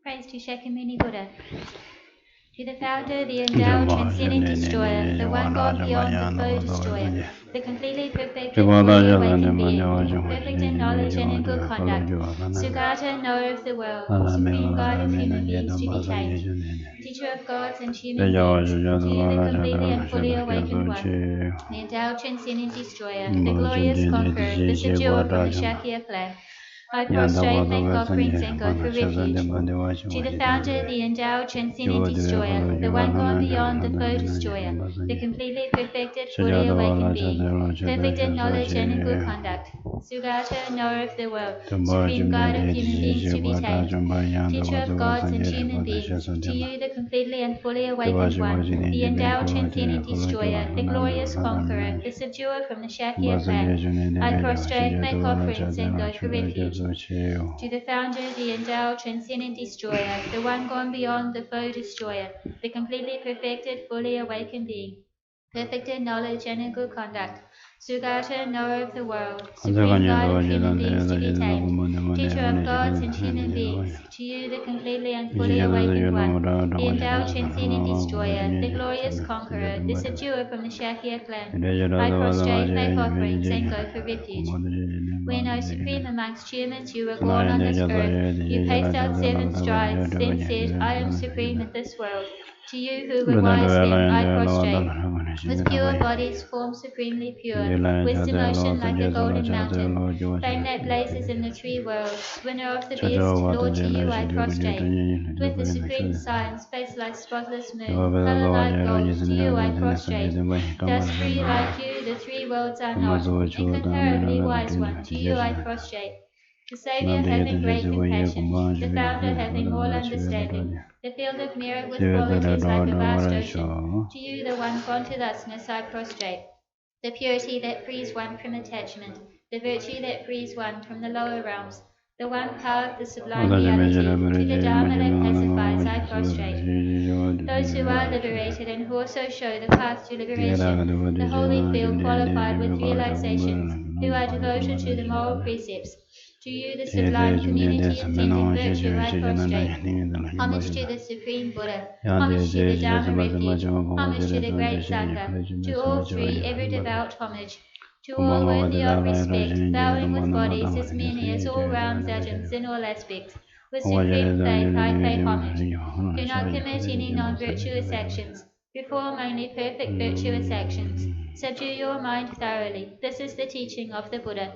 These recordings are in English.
Praise to Shakyamuni Buddha. To the founder, the endowed, transcendent destroyer, the one gone beyond, the foe destroyer, the completely perfected, fully awakened being, perfect in knowledge and in good conduct, Sugata, knower of the world, supreme guide of human beings to be tamed, teacher of gods and human beings, to you the completely and fully awakened one, the endowed, transcendent destroyer, the glorious conqueror, the subduer from the Shakya clan, I prostrate, make offerings, and go for refuge. To the founder, the endowed, transcendent destroyer, the one gone beyond, the foe destroyer, the completely perfected, fully awakened being, perfect in knowledge and in good conduct, Sugata, knower of the world, supreme guide of human beings to be tamed, teacher of gods and human beings, to you the completely and fully awakened one, the endowed, transcendent destroyer, the glorious conqueror, the subduer from the Shakya clan, I prostrate, make offerings, and go for refuge. To the founder, the endowed, transcendent destroyer, the one gone beyond, the foe destroyer, the completely perfected, fully awakened being, perfect in knowledge and in good conduct, Sugata, knower of the world, supreme guide of human beings to be tamed, teacher of gods and human beings, to you the completely and fully awakened one, the endowed, transcendent destroyer, the glorious conqueror, the subduer from the Shakya clan, I prostrate, make offerings, and go for refuge. When, O supreme amongst humans, you were born on this earth, you paced out 7 strides, then said, I am supreme in this world. To you who were wise then, I prostrate. With pure bodies, form supremely pure, wisdom ocean like a golden mountain, flame that blazes in the three worlds, winner of the best, Lord, to you I prostrate. With the supreme science, face like spotless moon, color like gold, to you I prostrate. Thus free like you, the three worlds are not, incomparably wise one, to you I prostrate. The Saviour having great compassion, the Founder having all understanding, the field of mirror with qualities like a vast ocean, to you the one gone to thusness I prostrate. The purity that frees one from attachment, the virtue that frees one from the lower realms, the one path, the sublime reality, to the Dharma that pacifies I prostrate. Those who are liberated and who also show the path to liberation, the holy field qualified with realizations, who are devoted to the moral precepts, to you, the sublime community of tended virtue, I prostrate. Homage to the Supreme Buddha, homage to the Dharma refuge, homage to the Great Sangha, to all three, ever devout homage. To all worthy of respect, bowing with bodies as many as all round ajahns in all aspects. With supreme faith I pay homage. Do not commit any non-virtuous actions. Perform only perfect virtuous actions. Subdue your mind thoroughly. This is the teaching of the Buddha.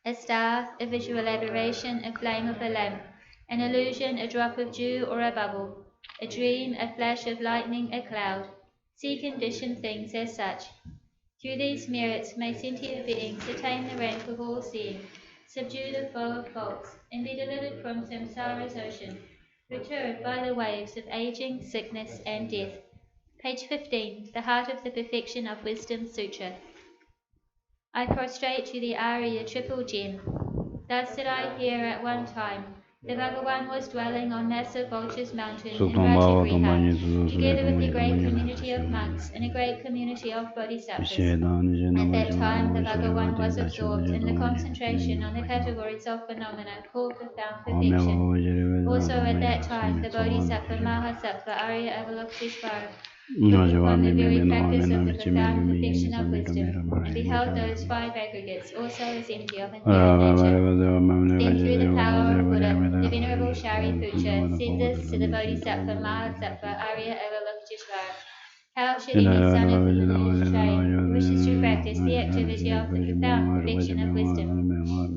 A star, a visual aberration, a flame of a lamp, an illusion, a drop of dew or a bubble, a dream, a flash of lightning, a cloud. See conditioned things as such. Through these merits may sentient beings attain the rank of all seeing, subdue the flow of faults, and be delivered from samsara's ocean, perturbed by the waves of aging, sickness, and death. Page 15, The Heart of the Perfection of Wisdom Sutra. I prostrate to the Arya triple gem. Thus did I hear at one time. The Bhagawan was dwelling on massive Vulture's mountain in Rajagriha, together with a great community of monks and a great community of bodhisattvas. At that time, the Bhagawan was absorbed in the concentration on the categories of phenomena called profound perfection. Also at that time, the Bodhisattva Mahasattva Arya Avalokiteshvara looked upon the very practice of the profound perfection of wisdom, and beheld those 5 aggregates also as energy of inherent nature. Then through the power of Buddha, the Venerable Shariputra said this to the Bodhisattva Mahasattva Arya Avalokiteshvara. How should any son of the lineage train who wishes to practice the activity of the profound perfection of wisdom?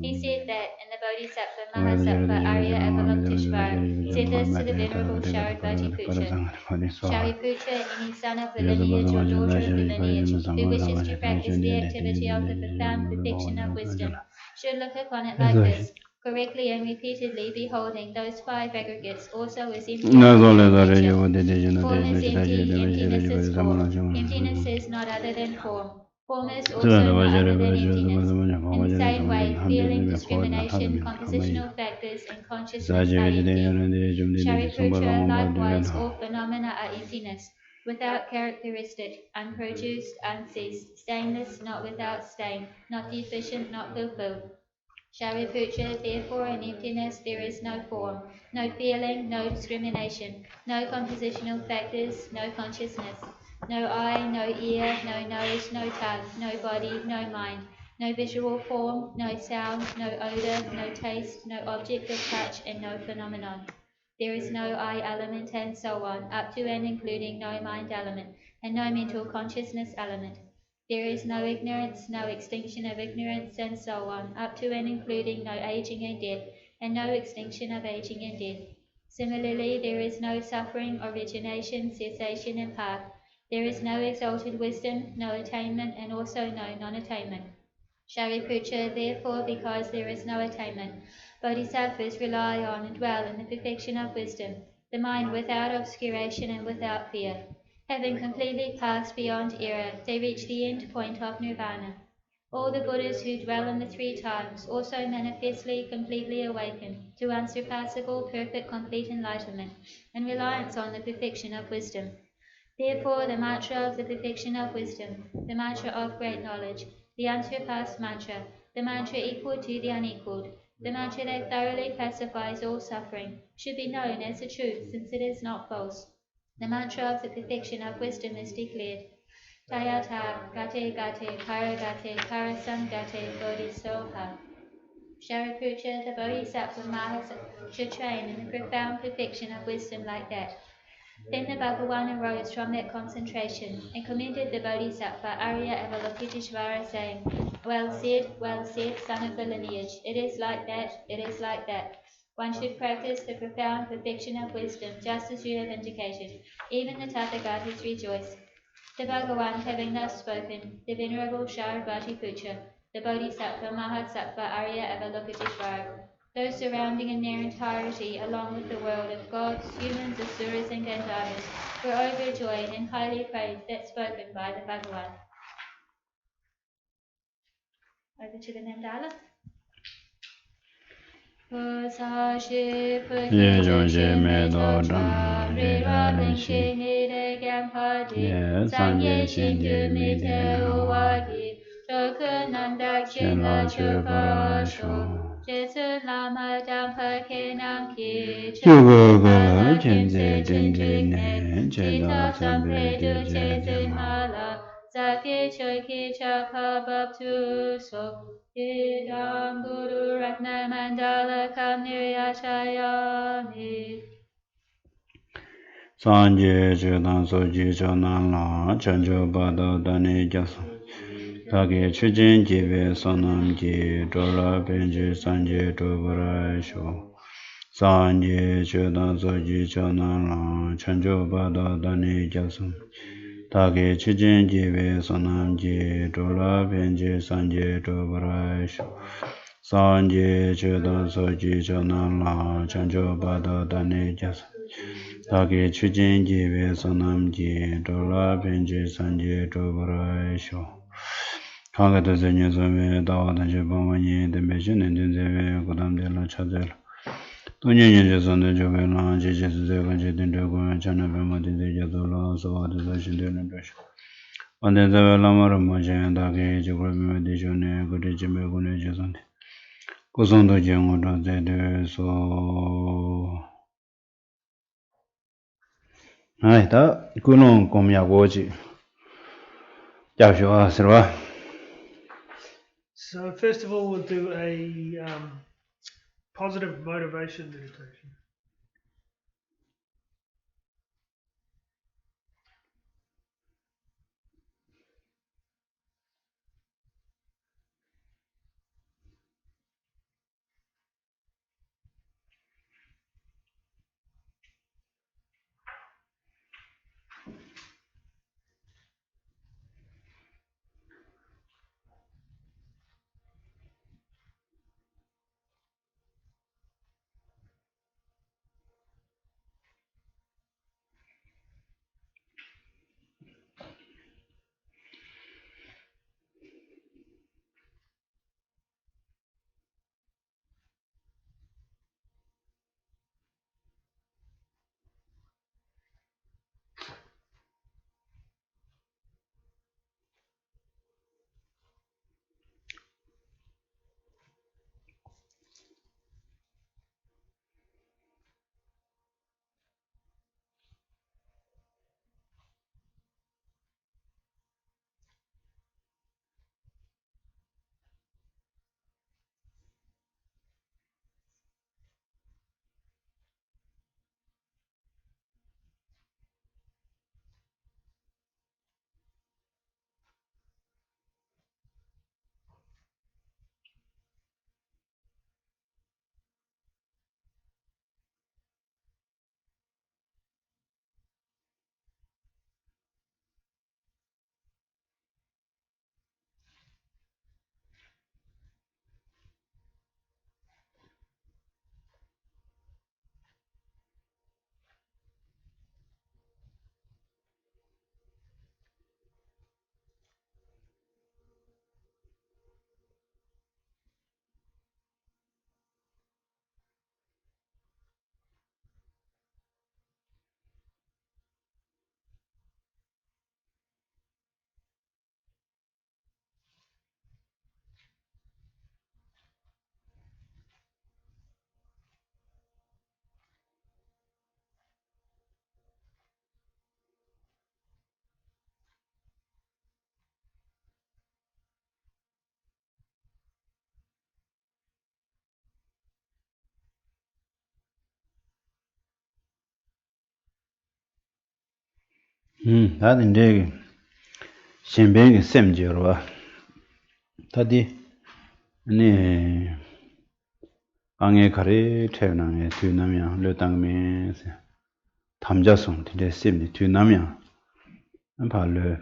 He said that, and the Bodhisattva Mahasattva Arya Avalokiteshvara said this to the Venerable Shariputra. Shariputra, any son of the lineage or daughter of the lineage who wishes to practice the activity of the profound perfection of wisdom should look upon it like this, correctly and repeatedly beholding those 5 aggregates also as empty nature. Form is empty, emptiness is form. Emptiness is not other than form. Form is also not other than emptiness. In the same way, feeling, discrimination, compositional factors, and consciousness are empty. Shariputra, likewise, all phenomena are emptiness, without characteristic, unproduced, unceased, stainless, not without stain, not deficient, not fulfilled. Shariputra, therefore in emptiness there is no form, no feeling, no discrimination, no compositional factors, no consciousness, no eye, no ear, no nose, no tongue, no body, no mind, no visual form, no sound, no odour, no taste, no object of touch, and no phenomenon. There is no I element, and so on, up to and including no mind element, and no mental consciousness element. There is no ignorance, no extinction of ignorance, and so on, up to and including no aging and death, and no extinction of aging and death. Similarly, there is no suffering, origination, cessation, and path. There is no exalted wisdom, no attainment, and also no non-attainment. Shariputra, therefore, because there is no attainment, bodhisattvas rely on and dwell in the perfection of wisdom, the mind without obscuration and without fear. Having completely passed beyond error, they reach the end point of nirvana. All the Buddhas who dwell in the three times also manifestly completely awaken to unsurpassable, perfect, complete enlightenment and reliance on the perfection of wisdom. Therefore, the mantra of the perfection of wisdom, the mantra of great knowledge, the unsurpassed mantra, the mantra equal to the unequaled, the mantra that thoroughly pacifies all suffering, should be known as the truth, since it is not false. The mantra of the perfection of wisdom is declared. Tayata gate gate karagate karasangate bodhisoha. Shariputra, the Bodhisattva Mahas, should train in the profound perfection of wisdom like that. Then the Bhagavan arose from that concentration and commended the Bodhisattva Arya Avalokiteshvara, saying, well said, son of the lineage. It is like that, it is like that. One should practice the profound perfection of wisdom, just as you have indicated. Even the Tathagatas rejoice. The Bhagavan, having thus spoken, the Venerable Shariputra, the Bodhisattva Mahasattva Arya Avalokiteshvara, those surrounding in their entirety, along with the world of gods, humans, asuras, and gandharvas, were overjoyed and highly praised that spoken by the Bhagavan. Over to the mandala. Idam Guru Ratna Mandala Kam Niryachayami. Sanje Chedan Soji Chonan La Chanjo Bado Dani Jasu Kage Chujin Jive Sonam Ji Dola Benji Sanje Dobara Sho Sanje Chedan Soji Chonan La Chanjo Bado Dani Jasu Kage Chujin Jive Sonam Ji Dola Benji Sanje Dobara Sho Sanje Chedan Soji Chonan La Chanjo Bado Dani Jasu Dāgī chūjīn jīvē sōnām jī, dōlā pēnchī sāñjī dōparā shō. Kāngā tā sēnyē sōmē, dāwā tāñchī pāngwā nyē, dēmbē shūnē tēn sēvē, kūtām tēlā chā tēlā. Tōnyē nyē chē sōndē chōpē lā, jē chē sē sē kāñchī tēn tē kōyā, chānā pē mā tēn tē jā tō lā, sōwā tē sā shīn tē lā tō shō. Pāntē sēvē lā mā rā mā chē, dāgī chē kōrā pē mā tē shōnē, kōtē chē mē kōnē chē sōndē. Kō sōndō chē ngō tō tē tē sō. 다 그놈 공야고지 잡쇼 서와. So first of all, we'll do a positive motivation meditation. That indeed. Shenbeng sem jirwa. Tadi ni ang에 가리 태어나게 뒤나면 르당면 담자송 되게 셈이 뒤나면 발로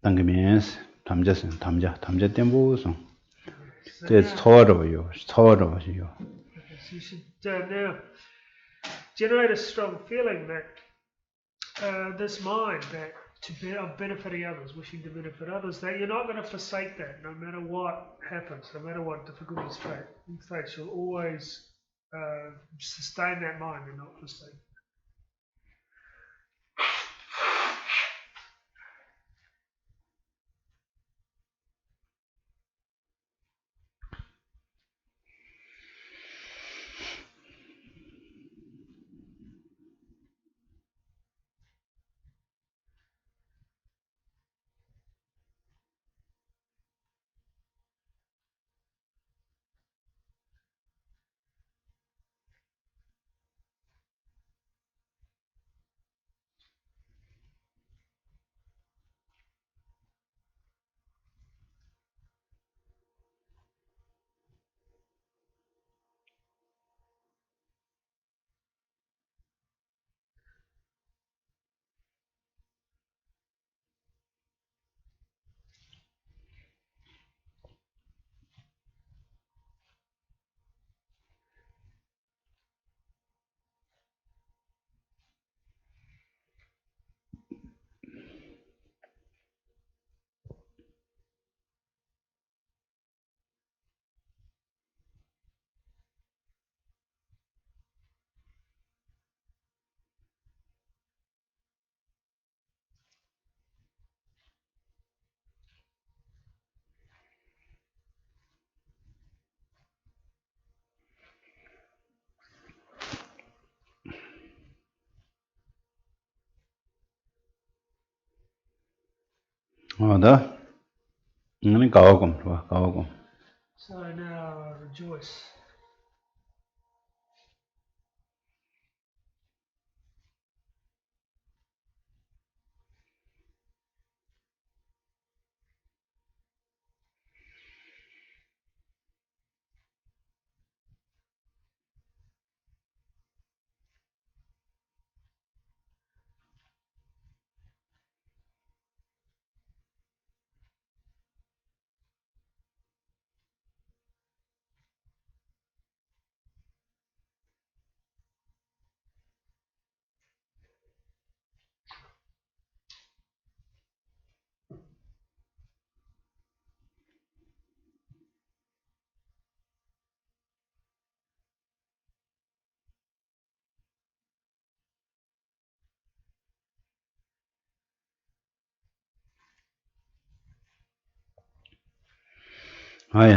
당기면서 담자 땜보송 제 처러요 You should now generate a strong feeling that this mind that of benefiting others, wishing to benefit others, that you're not going to forsake that no matter what happens, no matter what difficulties you face, you'll always sustain that mind and not forsake. 다 이거는 가오금 좋아 가오금. So now rejoice.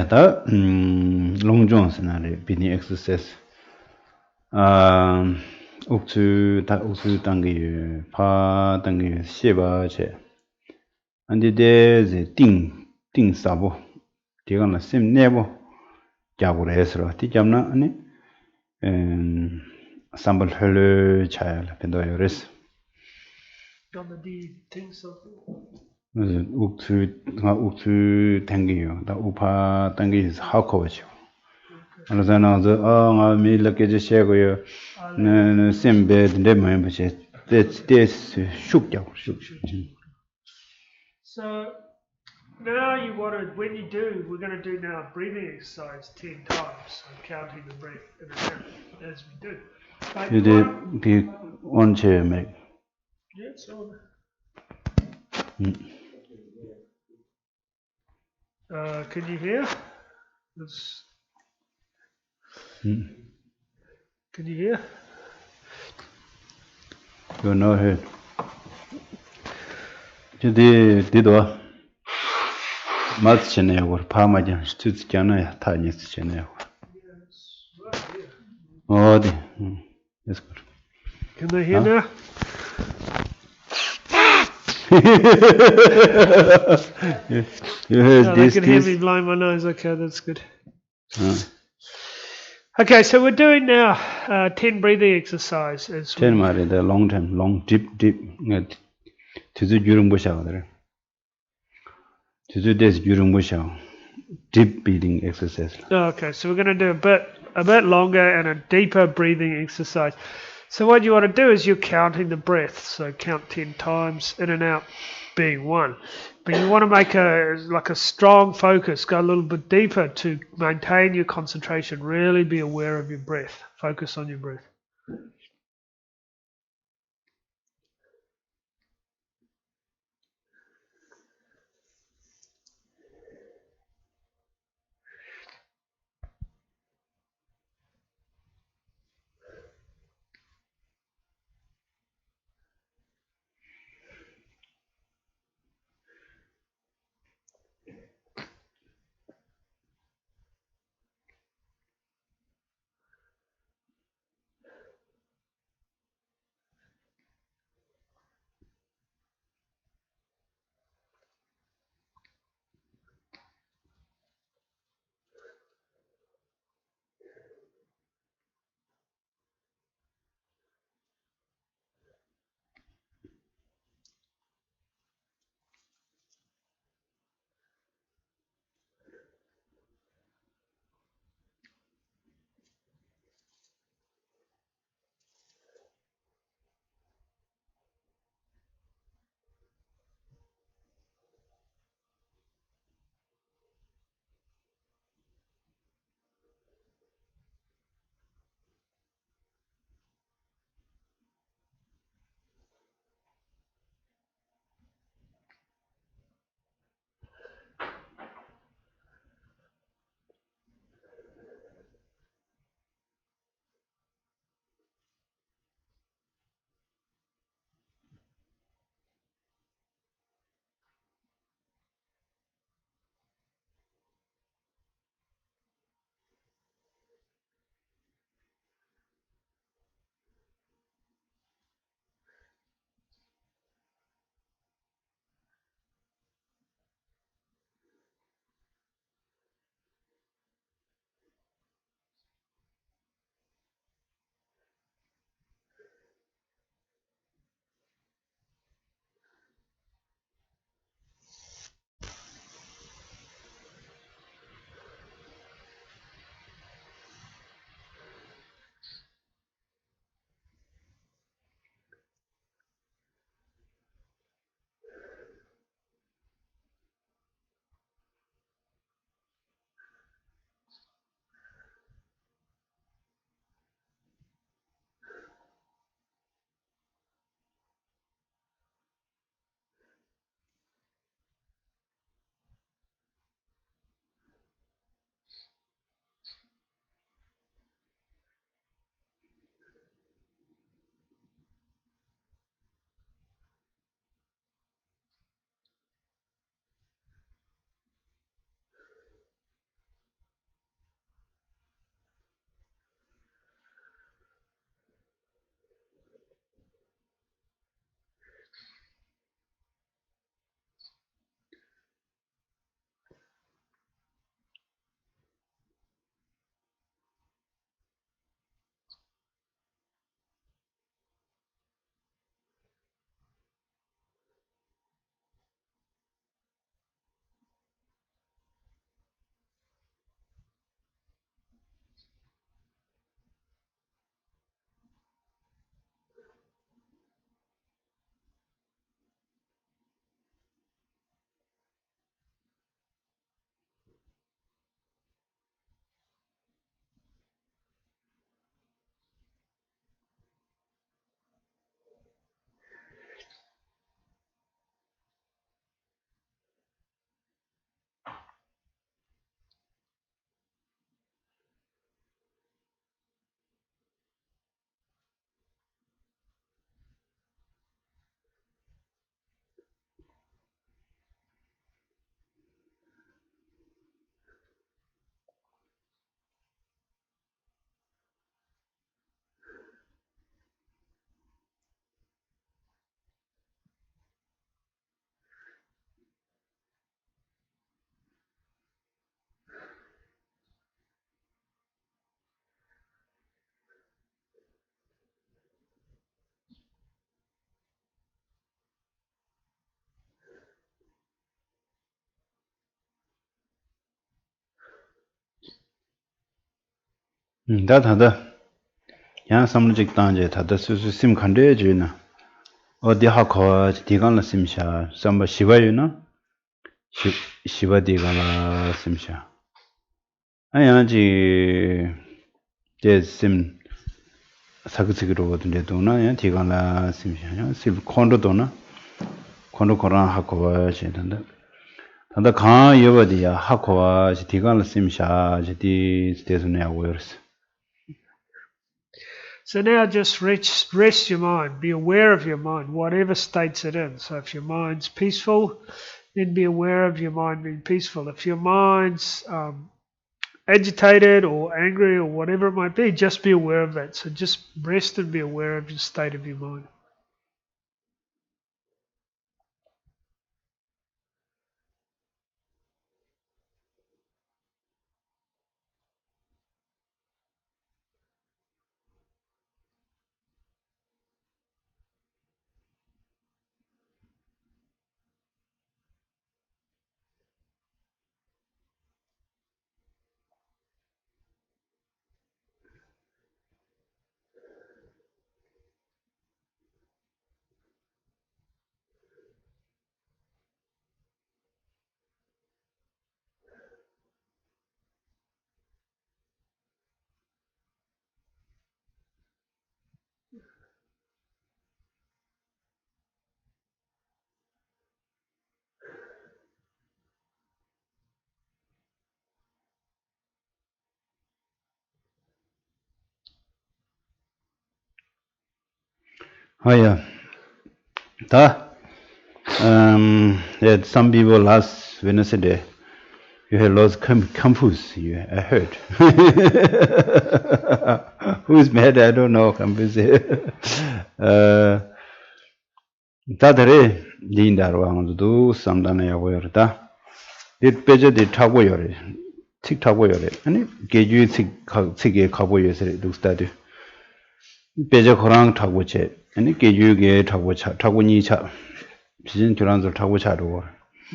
다 long scenario being exercise. 옥수 단계 파 단계 시바체. 안디데 띵 사보. 디가나 심 네보. 자고레스로 티잠나 아니 sample hello child pendoyores. On the D things of 옥수 당기요. 다 우파 당기 하코죠. 알아서는 nga mi lake je shegoyo ne sembe de me bache this shuk. So now you want to, when you do, we're going to do now a breathing exercise 10 times, so counting the breath in and out as we do. But You did be one chair make. yeah, it's on. Can you hear? Can you hear? You're not heard. You did what? Mats chene or Parmajan stood Jana tiny chene. Oh, that's good. Can they hear now? You heard They can hear me blowing my nose. Okay, that's good. Okay, so we're doing now 10 breathing exercises. 10 the long term, long deep. Tuzu gyurung busha wadara. Tuzu des gyurung busha. Deep breathing exercise. Okay, so we're going to do a bit longer and a deeper breathing exercise. So what you want to do is you're counting the breath. So count 10 times in and out, being 1. But you want to make a strong focus, go a little bit deeper to maintain your concentration. Really be aware of your breath. Focus on your breath. 다 다다 야 삼로직 단제 다다 수수 심 칸데 주나 어디 하고 디간라 심샤 삼바 시바유나 시바디간라 심샤 아야지 제심 사그치기로 거든데 도나 야 디간라 심샤 실 콘도도나 콘도 코란 하고 제단다 단다 가 여버디야 하고 디간라 심샤 제디 스테스네 아워스. So now just rest your mind. Be aware of your mind, whatever states it in. So if your mind's peaceful, then be aware of your mind being peaceful. If your mind's agitated or angry or whatever it might be, just be aware of that. So just rest and be aware of the state of your mind. Oh yeah. Some people last Wednesday you had lost confused. I heard. Who's mad? I don't know. Confused. 다들이 닌다로 하면서도 삼단에 야고요. 다. 이 빼저디 타고 요래. 틱 타고 요래. 아니 개주의 틱에 가고 요새 독스다들. 빼저 거랑 타고 제. 아니 개주의 타고 니차. 비진 교란들 타고 차로.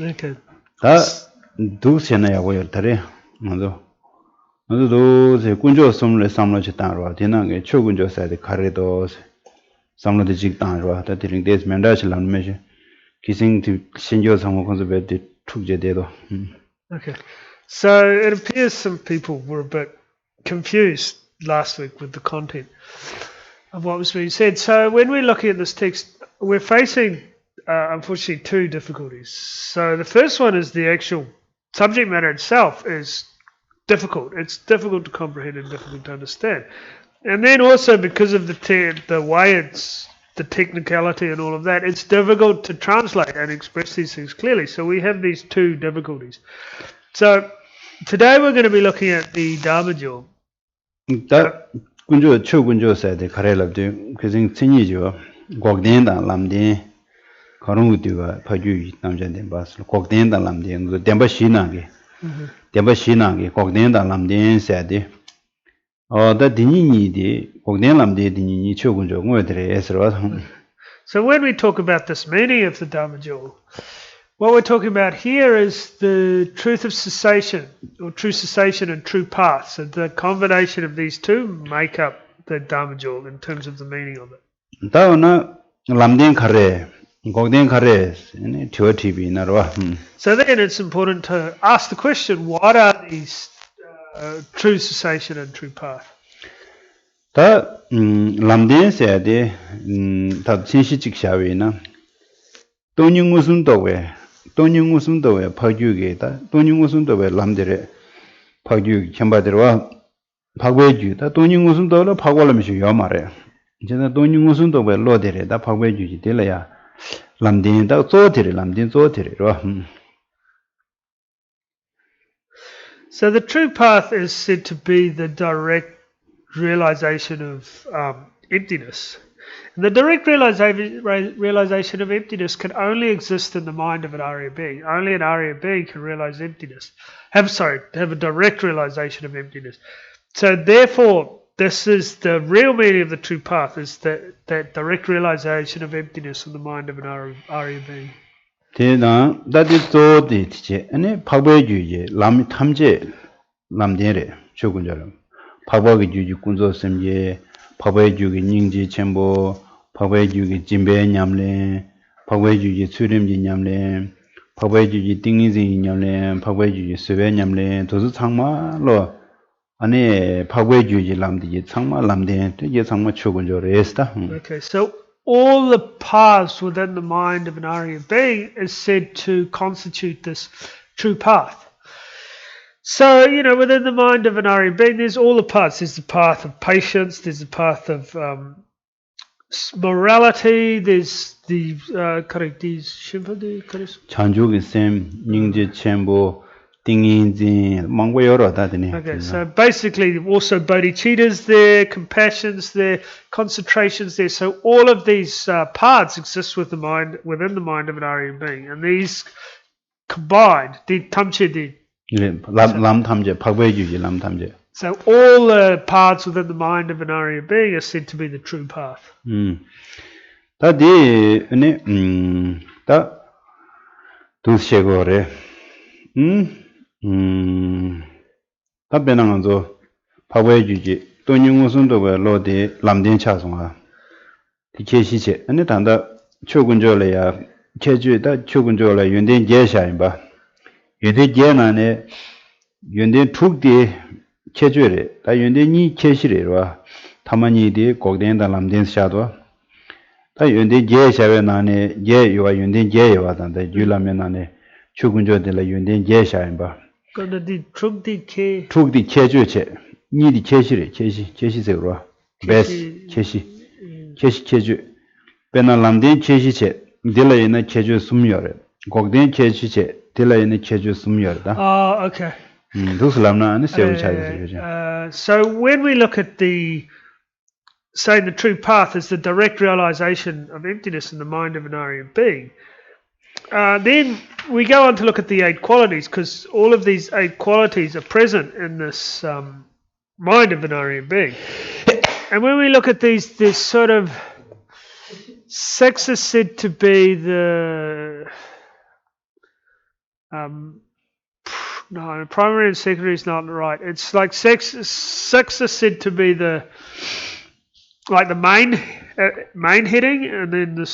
Okay. 다 두세나야고요. 다래. 먼저도 제 군조 섬을 삼로지 따로 되나게 초군조 사이드 가래도 삼로지 직단으로 다 드링 데스 멘다실란 메시 기생 신조 상호 컨셉에 툭제대도. Okay. So it appears some people were a bit confused last week with the content of what was being said. So when we're looking at this text, we're facing, unfortunately, two difficulties. So the first one is the actual subject matter itself is difficult. It's difficult to comprehend and difficult to understand. And then also because of the way it's, the technicality and all of that, it's difficult to translate and express these things clearly. So we have these two difficulties. So today we're going to be looking at the Dharma jewel. 다 군조 초군조 사이드 가래랍도 그생 친이죠. 곡된다 람데 그런 것들과 파주 남자들 봤을 곡된다 람데 그 덴바 시나게 덴바 시나게 곡된다 람데 사이드 다 디니니디 곡된 람데 디니니 초군조 뭐들에 해서 So when we talk about this meaning of the Dharma jewel, what we're talking about here is the truth of cessation, or true cessation and true path. So the combination of these two make up the Dharma jewel in terms of the meaning of it. 다오나 람덴 가래 곡된 가래 네 티오티비 나로와 So then it's important to ask the question, what are these true cessation and true path? 다 람덴 세야데 다 진시직 샤웨나 돈용 무슨 도왜 파주게다 돈용 무슨 도왜 람데레 파주 켐바데와 파괴주다 돈용 무슨 도로 파고라면서 요 말해 이제는 돈용 무슨 도왜 로데레다 파괴주지 될래야 람딘다 조데레 람딘 조데레로 So the true path is said to be the direct realization of emptiness. And the direct realization of emptiness can only exist in the mind of an Arya being. Only an Arya being can realize emptiness. Have a direct realization of emptiness. So therefore, this is the real meaning of the true path, is that direct realization of emptiness in the mind of an Arya being. 대나 다디 조디체 아니 파괴주지 람 탐제 람데레 조군자로 파바기 주지 군조 셈제 파바이 주기 닝지 첨보 파바이 주기 진배 냠레 파바이 주지 수림지 냠레 파바이 주지 띵니지 냠레 파바이 주지 스베 냠레 도스 창마로 아니 파바이 주지 람디 창마 람데 이게 창마 추군조 레스타 Okay, so all the paths within the mind of an Arya being is said to constitute this true path. So, within the mind of an Arya being, there's all the paths. There's the path of patience, there's the path of morality, there's the chanjugi sem ningje chenbo tinginji mangbo yoro dadini. Okay, so basically also bodhicittas there, compassions there, concentrations there. So all of these paths exist within the mind of an Arya being, and these combined, the tamche. lam tamje phagbe juji lam tamje. So all the paths within the mind of an Arya being are said to be the true path. Ta di ne ta dushegore. Ta benang zo phagbe juji tonyung usun do ba lo de lamden cha songa. Di cheshi che ane tanda chogunjo le ya cheju da chogunjo le yenden je sha yin ba. Yenden je na ne yenden tuk di cheju re da yenden ni cheshi re wa tamani di gogden da lamden sha do 다 윤대 제샤베 나네 제 요와 윤대 제 요와단데 줄라메 나네 추군조들라 윤대 제샤인 바 근데 툭디 체주체 니디 체시레 체시세로 베스 체주 베나람데 체시체 딜라이나 체주 숨요레 곡된 체시체 딜라이나 체주 숨요다 okay. 두슬람나 아니 세우 차이죠. So when we look at saying the true path is the direct realization of emptiness in the mind of an Arya being. Then we go on to look at the 8 qualities, because all of these 8 qualities are present in this mind of an Arya being. And when we look at these, there's sort of 6 is said to be the no, primary and secondary is not right. It's like 6 is said to be the main heading, and then the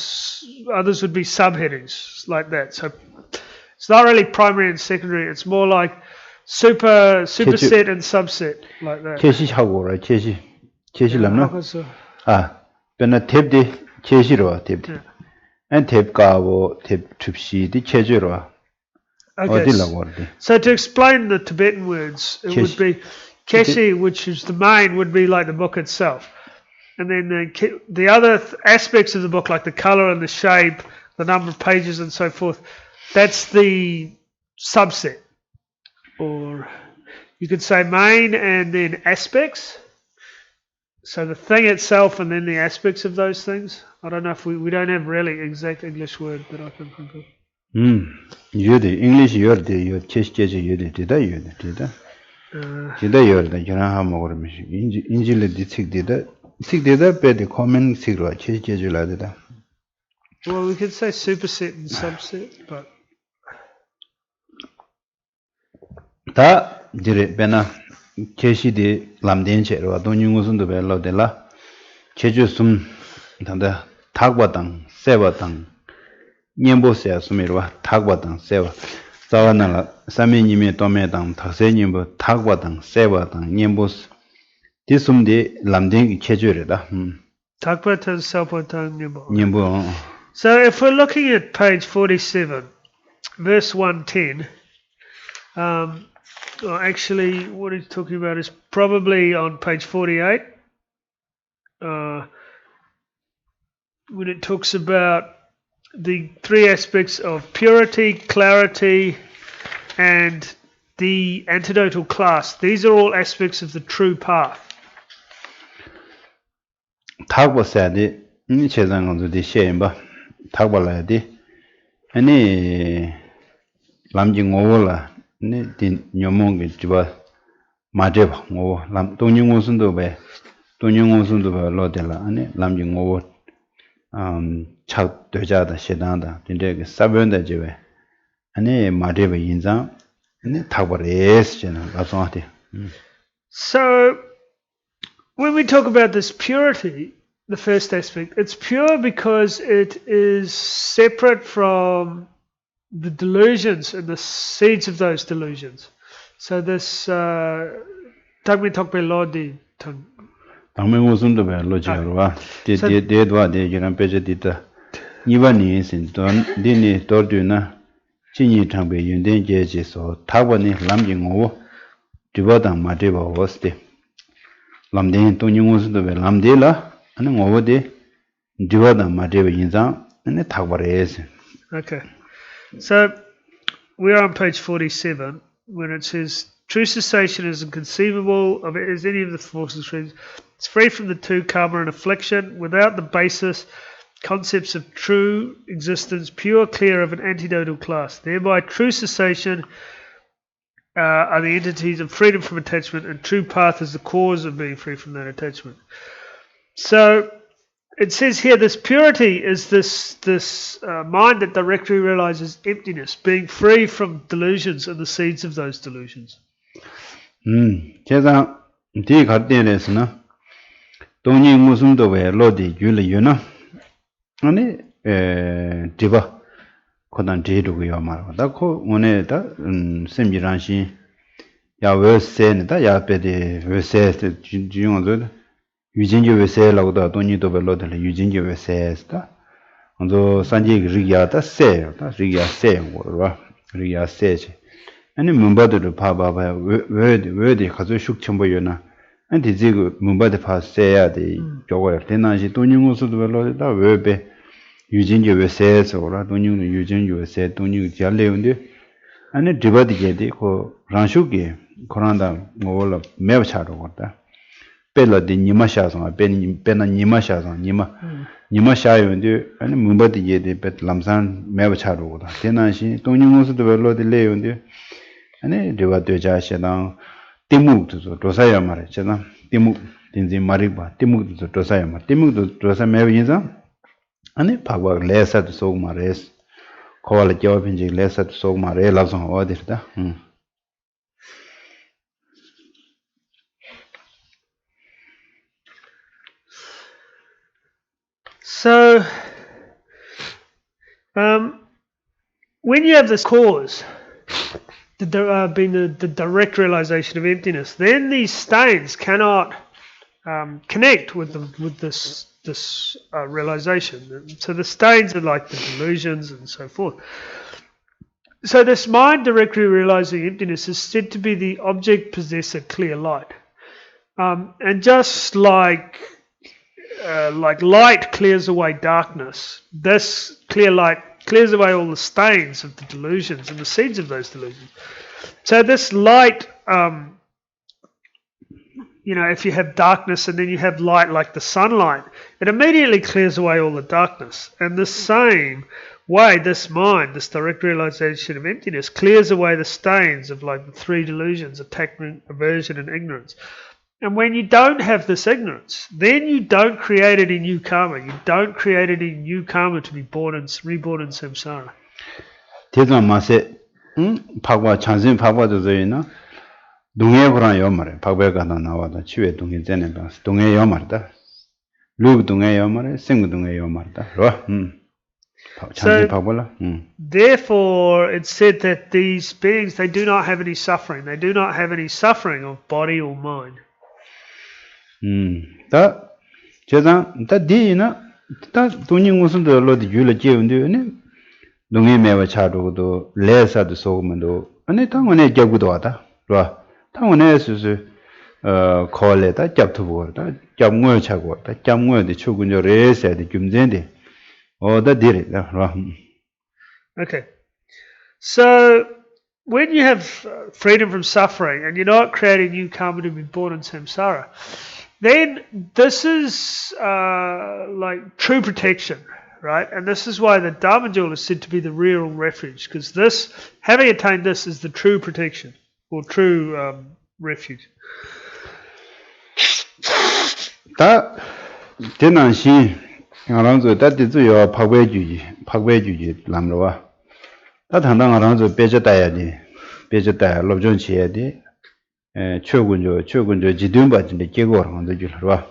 others would be subheadings like that. So it's not really primary and secondary. It's more like superset and subset like that. 체시하고라 체시 람나 변나 탭디 체시로 탭디 안 탭가고 탭 춥시디 체주로 Okay. So to explain the Tibetan words, it would be keshi, which is the main, would be like the book itself. And then the other aspects of the book, like the color and the shape, the number of pages and so forth, that's the subset. Or you could say main and then aspects. So the thing itself and then the aspects of those things. I don't know if we don't have really exact English word that I can think of. Yode English yode yode cheche yode dida yode dida. Dida yode jana ha mogor mishi. Injile ditsik dida pe de common sigro cheche jula dida. Well, we could say superset and subset, but ta dire bena cheshi de lamden che ro donyung usun do belo de la cheju sum tanda thagbatang sebatang nyembo se sumirwa thagbatang seba zawanala samenyime tomedang thaksenyimbo thagbatang sebatang nyembo disumde lamden ki chejureda thagbatang sebatang nyembo. So if we're looking at page 47 verse 110, actually what he's talking about is probably on page 48 when it talks about the 3 aspects of purity, clarity, and the antidotal class. These are all aspects of the true path. thagbatade ni chezang de shemba thagbalade ani lamjing ola ni din nyomong ge jiba majeba ngo lam tongyung usundo be lodela ani lamjing ngo 착 되자다 시단다 근데 사변다 제외 아니 마데베 인장 아니 타버레스 제나 가서한테 So when we talk about this purity, the first aspect, it's pure because it is separate from the delusions and the seeds of those delusions. So this Tagmi Tokpe Lodi Tang. 당면 무슨도 배 로지로와 데데와 데기란 빼제 디다 이번이 신돈 니니 도르드나 진이 장배 윤된 계지서 타원이 남징고 디보당 마데바 워스데 람데인 동닝우스도 배 람데라 아니 오버데 디보당 마데바 인상 아니 타버레스. Okay. So we're on page 47 when it says true cessation is inconceivable of it as any of the forces. It's free from the two karma and affliction, without the basis, concepts of true existence, pure, clear of an antidotal class. Thereby, true cessation are the entities of freedom from attachment, and true path is the cause of being free from that attachment. So it says here, this purity is this mind that directly realizes emptiness, being free from delusions and the seeds of those delusions. 제가 뒤 갈때에서는 동이 무슨도 왜 로디 줄이유나 아니 디바 코단 제도고요 말다 코 오늘다 셈지란시 야 외세는다 야베데 외세 중요도 유진지 외세라고도 돈이도 별로들 유진지 외세스다 먼저 산지 리야다 세다 리야 세고라 리야 세지 아니 문바들을 봐봐봐요 왜 가서 숙청보여나 안티 지금 문바들 파세야 돼 저거 대나시 돈이고서도 별로다 왜배 유진지 외세서라 돈이고 유진지 외세 돈이고 잘래운데 아니 디바디게디 고 란슈게 코란다 뭐라 매버차로 거다 벨라디 니마샤서 베나 니마샤서 니마샤요인데 아니 문바디게디 베 람산 매버차로 거다 대나시 돈이고서도 별로디 레운데 아니 디바되자시랑 timudo dosaya mare chena timuk tinzi mariba timudo dosaya mare timudo dosaya mevisa ane phagwa lesa to sog mares khawala jaw pinji lesa to sog mare la so odirda So when you have this cause, being the direct realization of emptiness, then these stains cannot connect with this realization. So the stains are like the delusions and so forth. So this mind directly realizing emptiness is said to be the object possessor clear light, and just like light clears away darkness, this clear light clears away all the stains of the delusions and the seeds of those delusions. So this light, if you have darkness and then you have light like the sunlight, it immediately clears away all the darkness. And the same way, this mind, this direct realization of emptiness, clears away the stains of like the three delusions, attachment, aversion, and ignorance. And when you don't have this ignorance, then you don't create any new karma. You don't create any new karma to be reborn in samsara. 대단 맛에 파과 찬신 파과도 저이나 동해 보라 요 말에 파과가 나와다 치외 동해 전에 봐 동해 요 말다 루브 동해 요 말에 생 동해 요 말다 찬신 파과라 Therefore it's said that these beings, they do not have any suffering. They do not have any suffering of body or mind. 다 제가 다 디나 다 돈이 무슨 돌로디 줄을 지운데 동해 매와 차도도 레사도 소금도 아니 당원에 잡고도 왔다 봐 당원에서 콜레다 잡투보다 잡고에 차고 왔다 잡고에 추군저 레사도 좀된데 어다 디리다 봐. Okay, so when you have freedom from suffering and you're not creating new karma to be born in samsara, then this is like true protection, right? And this is why the Dharma jewel is said to be the real refuge, because this, having attained this, is the true protection or true refuge. 다 대난시 알아서 다 뒤주요 파괴주의 남로와 다 당당 알아서 빼져다야지 빼져다 롭존치야지 최군조 지든바진데 계고랑 먼저 줄어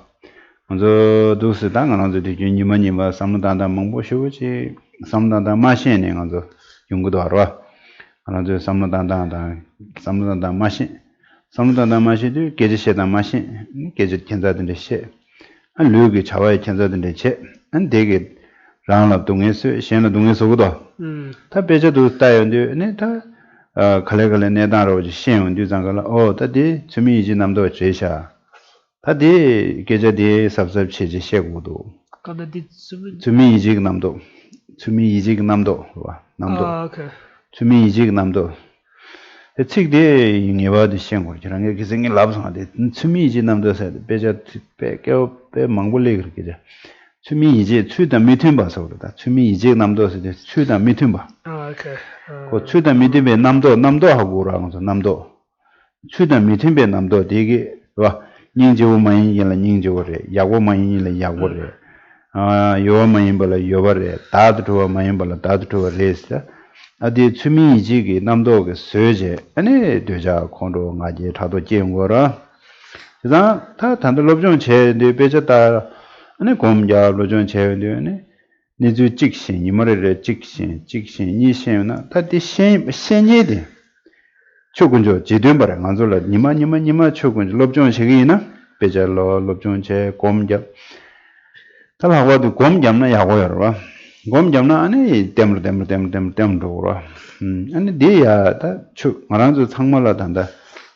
먼저 도스 당하는데 주님만님과 삼단다 몽보쇼지 삼단다 마신에 먼저 연구도 하러 하나도 삼단다 마신 삼단다 마신도 계제세다 마신 계제 견자든데 한 류기 자와의 견자든데 안 되게 라나 동에서 시에는 동에서도 다 배제도 따였는데 네다 칼레갈레 내다로 시행 뒤장가라 다디 주미지 남도 제샤 다디 계제디 섭섭치지 시고도 간다디 주미지 남도 와 남도 오케이. 주미지 남도 책대 ingewadi 시행고 저랑 기생이 라브상한데 주미지 남도서 배제 배겨 배 망불리 그렇게 주미 이제 추다 미팅 봐서 그러다. 주미 이제 남도서 이제 추다 미팅 봐. 오케이. 그 추다 미팅에 남도 하고라면서 남도. 추다 미팅에 남도 되게 와 닝지오 마인이라 닝지오래. 야고 마인이라 야고래. 요 마인벌 요버래. 다드토 마인벌 다드토 레스. 아디 주미 이제게 남도가 서제 아니 되자 콘도 가지 다도 제거라. 그래서 다 단들럽좀 제네 배졌다 아니 공자 로전 제외되네 니주 직신 이머레 직신 이신나 다디 신예데 초군조 지된바라 간절라 니마 초군조 럽전 세기나 배절로 럽전 제 공자 달하고도 공자나 야고여라 공자나 아니 땜으로 아니 디야 다초 말한저 상말라 단다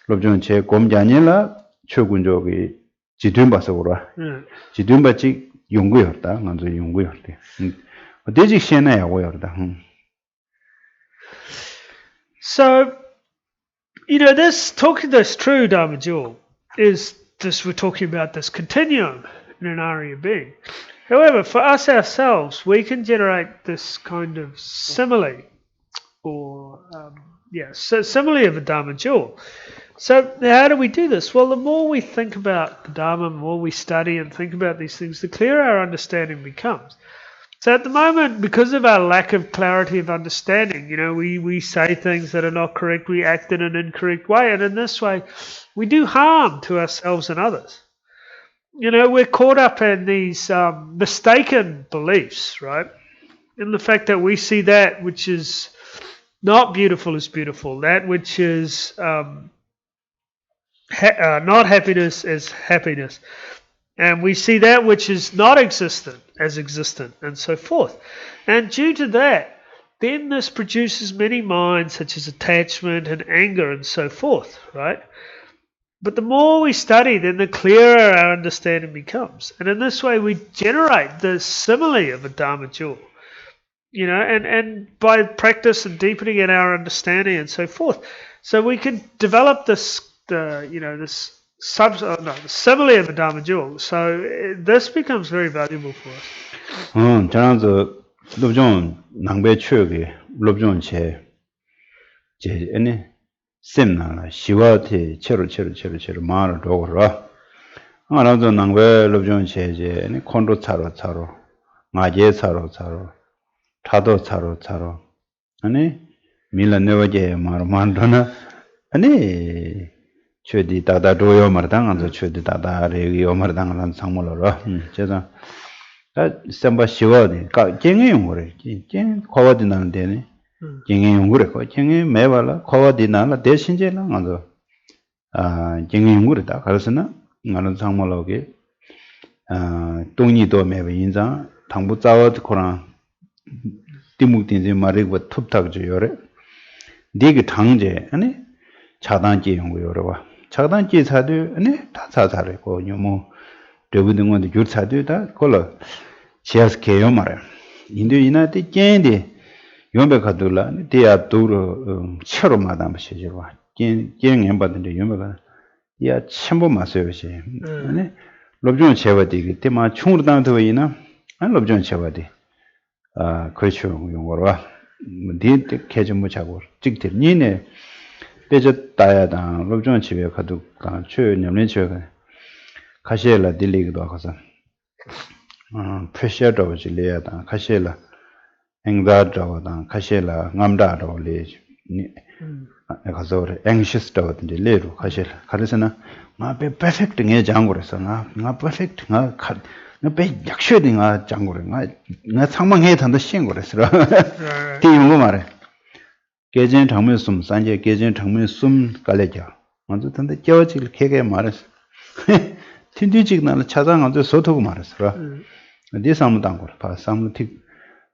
럽전 제 공자니라 초군조기 지된바서 그러라 지든바치 연구였다. 먼저 연구였대. 대직 시에나 야고였다. So, this true Dharma jewel is this, we're talking about this continuum in an Arya being. However, for us ourselves, we can generate this kind of simile, or simile of a Dharma jewel. So how do we do this? Well, the more we think about the Dharma, the more we study and think about these things, the clearer our understanding becomes. So at the moment, because of our lack of clarity of understanding, we say things that are not correct, we act in an incorrect way, and in this way, we do harm to ourselves and others. We're caught up in these mistaken beliefs, right? In the fact that we see that which is not beautiful as beautiful, that which is not happiness as happiness, and we see that which is not existent as existent, and so forth. And due to that, then this produces many minds such as attachment and anger and so forth, right? But the more we study, then the clearer our understanding becomes, and in this way we generate the simile of a Dharma jewel, and by practice and deepening in our understanding and so forth, so we can develop this the simile of a Dharma jewel. So this becomes very valuable for us. 저는 럽존 낭배 추억에 럽존 제 아니 셈나라 시와티 체로 말을 도거라. 알아서 낭배 럽존 제제 아니 콘도 차로 마제 차로 타도 차로 아니 밀라네와제 말만도나 아니 최디 다다 도요 말당한서 최디 다다 레기요 말당한 상물로 제가 셈바 시워디 가 쟁이용거래 쟁 과와디 나는데네 쟁이용거래 거 쟁이 매발라 과와디 나나 대신제나 가서 쟁이용거래다 그래서는 나는 상물로게 동니도 매버 인자 당부 짜와드 코랑 디묵딘제 마리고 톱탁죠 요래 네게 당제 아니 차단지 연구요라고 차단지 사도 아니 다 사사래고 뭐 되거든 건데 줄 사도다 콜로 지하스케요 말아 인도이나데 겐데 용백하돌라 대야 도로 처로 마담 시죠 겐 받는데 용백아 야 첨부 마세요시 아니 럽존 제바디 때마 충으로 당도 이나 안 럽존 제바디 그렇죠 용어로 네 개좀 못 자고 찍들 니네 빼졌다야다 럽존 집에 가도 최념내 집에 가시엘라 딜리기도 하고서 프레셔도 질려야다 가시엘라 앵다도 가시엘라 감다도 레 가서 anxious 더든지 레로 가실 가르서나 나배 perfect 게 장고래서 나 perfect 나배 약셔딩아 장고래 나 상망해 단다 신고래서 뒤용거 말해 계전 장면 숨 산제 계전 장면 숨 깔래죠 먼저 단다 껴질 개게 말했어 틴디직 나를 찾아가서 소토고 말했어 네 사람 당고래 봐 사람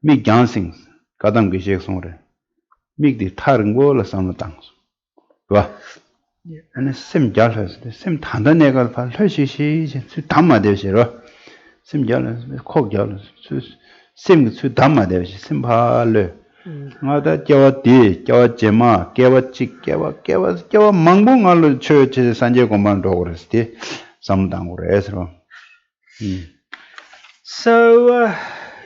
미 gan싱 가담 기식 송래 미디 타른 거라 사람 당고 봐 아니 심 잘했어 심 단단해가 봐 훨씬 담마 되시러 심 잘했어 코 잘했어 심 담마 되시 심 발래 나다 저 제마 깨워치 깨워 망봉알로 저 산제 공만도 그랬지 삼당으로 해서 So,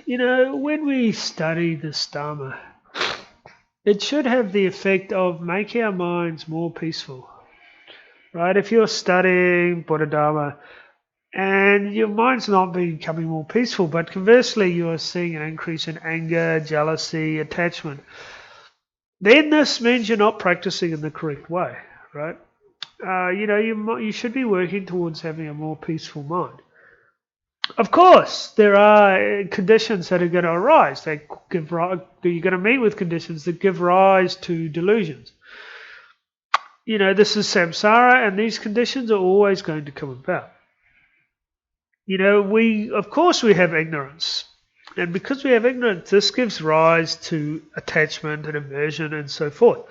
when we study this Dharma, it should have the effect of making our minds more peaceful. Right? If you're studying Buddha Dharma and your mind's not becoming more peaceful, but conversely you are seeing an increase in anger, jealousy, attachment, then this means you're not practicing in the correct way, right? You should be working towards having a more peaceful mind. Of course, there are conditions that are going to arise. You're going to meet with conditions that give rise to delusions. This is samsara, and these conditions are always going to come about. We have ignorance. And because we have ignorance, this gives rise to attachment and aversion and so forth.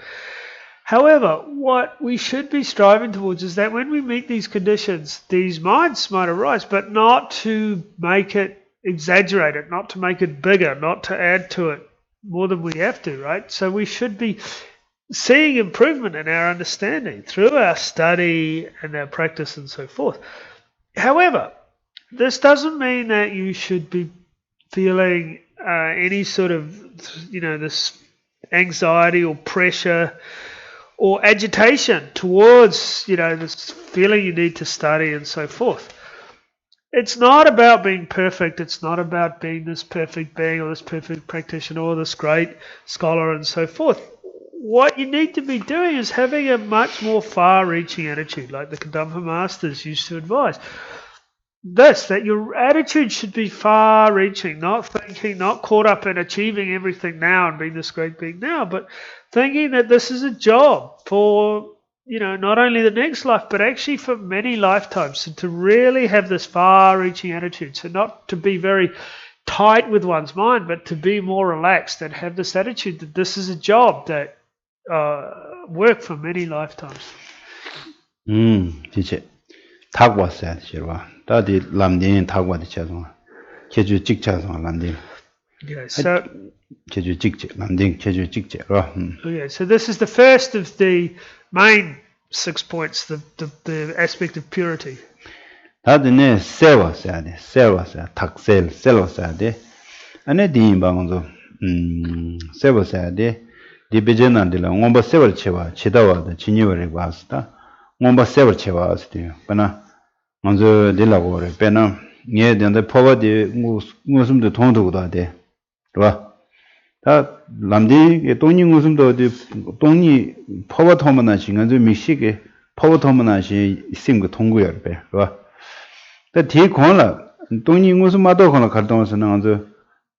However, what we should be striving towards is that when we meet these conditions, these minds might arise, but not to make it exaggerated, not to make it bigger, not to add to it more than we have to, right? So we should be seeing improvement in our understanding through our study and our practice and so forth. However, this doesn't mean that you should be feeling any sort of, this anxiety or pressure or agitation towards, this feeling you need to study and so forth. It's not about being perfect. It's not about being this perfect being or this perfect practitioner or this great scholar and so forth. What you need to be doing is having a much more far-reaching attitude, like the Kadampa masters used to advise. That your attitude should be far-reaching, not caught up in achieving everything now and being this great being now, but thinking that this is a job for, not only the next life, but actually for many lifetimes. So to really have this far-reaching attitude, so not to be very tight with one's mind, but to be more relaxed and have this attitude that this is a job that work for many lifetimes. 진짜 타고 왔어야 싫어. 다들 남대인 타고 왔지 자동. 제주 직차서 남대인. Yeah, so 제주 직제 남대인 제주 직제로. Okay, so this is the first of the main 6 points, the aspect of purity. 다들네 세워서야 돼. 탁셀 세워서야 돼. 안에 뒤인 방도 세워서야 돼. 디비전한들라 원바 세월 채와 치다와도 진입을 해봤다. 원바 세월 채와스대요. 그러나 먼저 들라고 그래. 배나 얘한테 포버디 무슨도 돈도도 돼. 좋아. 다 남디 돈이 무슨도 어디 돈이 포버터만 신간 좀 미식에 포버터만 신 심거 통구여 배. 좋아. 다 뒤콘라 돈이 무슨 마도 거나 갈동서는 먼저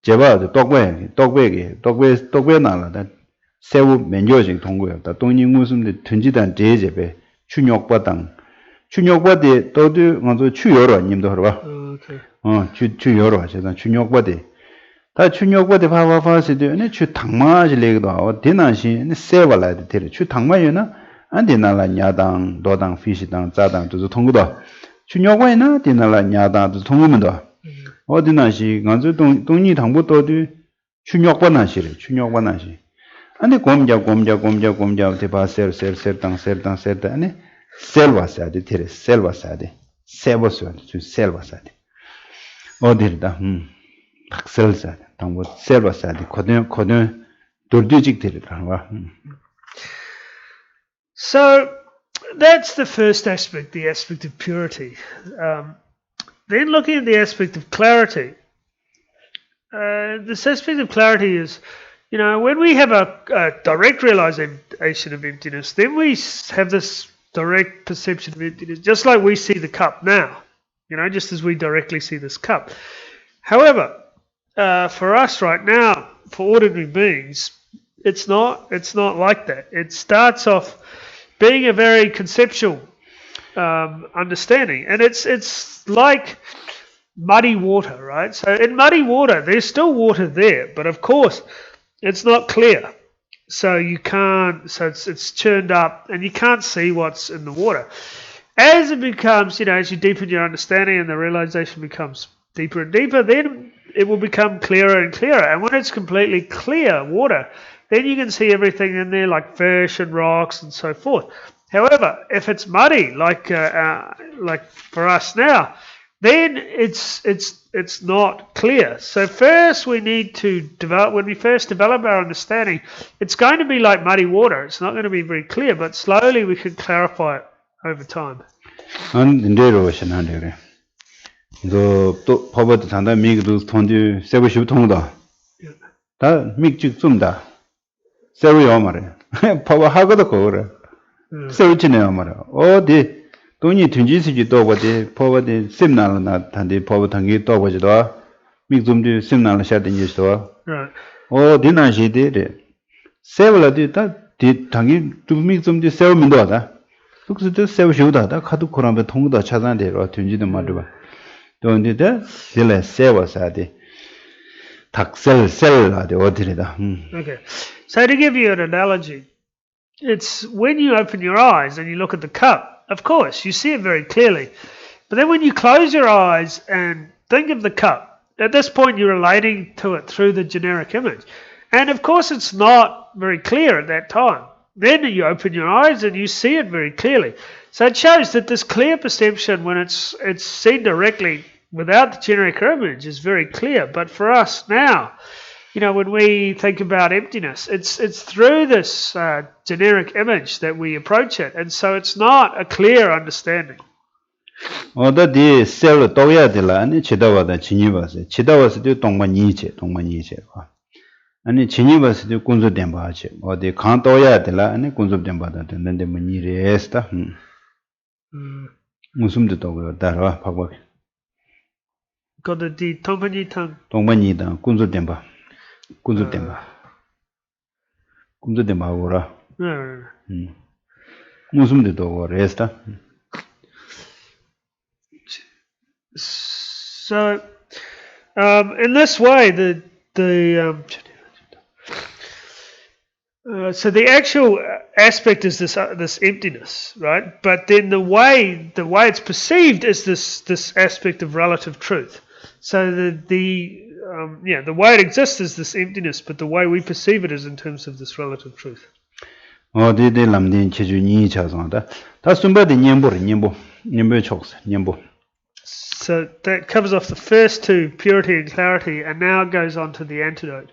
제바 똑배게 나라다. 세우 면조직 통구였다. 돈이 무슨 던지단 제제배 추욕바당 추욕바대 또도 먼저 추여로 님도 하러 추여로 하셔다 추욕바대 다 추욕바대 봐봐서도 네 추당마질래도 어디나시 세발라도 되려 추당마여나 안디나라 야당 도당 피시당 자당도 통구도 추욕바에나 디나라 야당도 통구면도 어디나시 간저 돈이 당부도도 추욕바나시래 추욕바나시 아니 곰자 대바 셀당 아니 셀와사데 테레 셀와사데 세버스 주 셀와사데 어디다 박셀사데 당고 셀와사데 코든 돌디직 테레다 와 So that's the first aspect, the aspect of purity. Then looking at the aspect of clarity, this aspect of clarity is when we have a direct realization of emptiness, then we have this direct perception of emptiness, just like we see the cup now, just as we directly see this cup. However, for us right now, for ordinary beings, it's not like that. It starts off being a very conceptual understanding, and it's like muddy water, right? So in muddy water, there's still water there, but of course, it's not clear. So you can't. So it's churned up, and you can't see what's in the water. As it becomes, as you deepen your understanding and the realization becomes deeper and deeper, then it will become clearer and clearer. And when it's completely clear water, then you can see everything in there, like fish and rocks and so forth. However, if it's muddy, like for us now, then it's not clear. So first we need to develop, when we first develop our understanding, it's going to be like muddy water. It's not going to be very clear, but slowly we can clarify it over time. 또 법어도 단다 미기도 통주 세부 십 통다 다 미직 좀다 세부요 말이야 법어 하거도 그래 세우치네요 말이야 어디 돈이 든지시지 또 버디 법어디 심나나 단디 법어 당기 또 버지도 미좀디 심나나 샤든지도 디나시데 세불라디 다디 당기 좀 미좀디 세우면도 하다 그래서 세우시우다 카드 코람베 통도 차단대로 든지도 말이야 Don't do that. Still say what's at the sell at the ordinary. Okay. So to give you an analogy, it's when you open your eyes and you look at the cup, of course, you see it very clearly. But then when you close your eyes and think of the cup, at this point you're relating to it through the generic image. And of course it's not very clear at that time. Then you open your eyes and you see it very clearly. So it shows that this clear perception, when it's seen directly without the generic image, is very clear. But for us now, when we think about emptiness, it's through this generic image that we approach it, and so it's not a clear understanding. 어디 셀로 떠야 되라 아니 지다와다 진입어서 지다와서도 동만이체 아니 진입어서도 군소된 바지 어디 간 떠야 되라 아니 군소된 바다 되는데 뭐니레스다 무슨 뜻도 따라와 봐봐 거기 동만이다 군소된 바 뭐라 무슨 뜻도 레스다 So, in this way, so the actual aspect is this emptiness, right? But then the way it's perceived is this aspect of relative truth. So the way it exists is this emptiness, but the way we perceive it is in terms of this relative truth. 어디에 남된 체주니 자성하다. 다 숨바디 냠보 촉스 냠보. So that covers off the first two, purity and clarity, and now goes on to the antidote.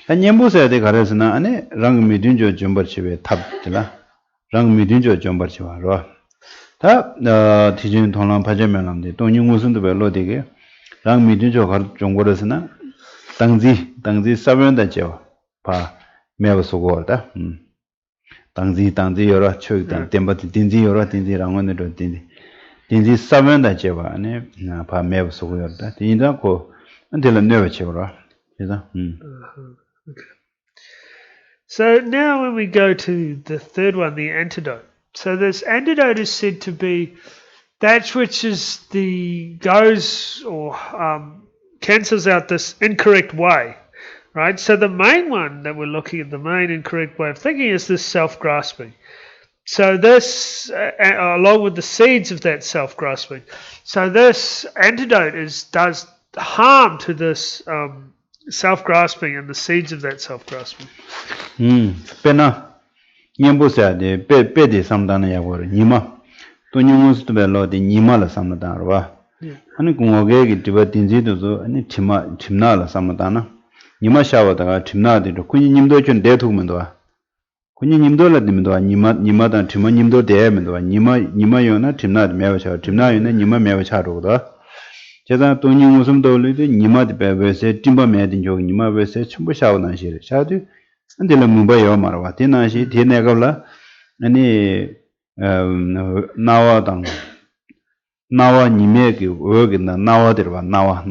냠보서야 돼 가르스나 안에 랑 미든조 점버치베 탑들라. 랑 미든조 점버치와로. 다 디진 통랑 파제면람데 동ning 무슨도 별로 되게 랑 미든조 가르 종고르스나 당지 사면다죠. 봐 매버서고다. 당지 여러 초익단 템버티 딘지 여러 딘지랑원으로 딘지 사면다 제바 아니 바 매버서고였다. 딘다고 안들은 내버쳐라. 그래서 Okay. So now when we go to the third one, the antidote. So this antidote is said to be that which is goes or cancels out this incorrect way, right? So the main one that we're looking at, the main incorrect way of thinking, is this self-grasping. So this, along with the seeds of that self-grasping, so this antidote does harm to this self-grasping and the seeds of that self-grasping. Pena nyambosa de pe samdana yagore nima to nyumus to belo de nima la samdana wa ani kungoge gi tiba tinji do so ani timna la samdana nima shawa da timna de kunyi nimdo chun de thugmen do kunyi nimdo la dim do nima da timma nimdo de men do nima yo na timna de mewa cha timna yo na nima mewa cha ro do 제가 돈이 무슨 돌리도 니마디 배베세 timba 매딘 적 니마 베세 첨부 샤오난 시리 샤디 안데라 문바요 말와 디나시 디네가라 아니 나와당 나와 니메기 어긴다 나와들바 나와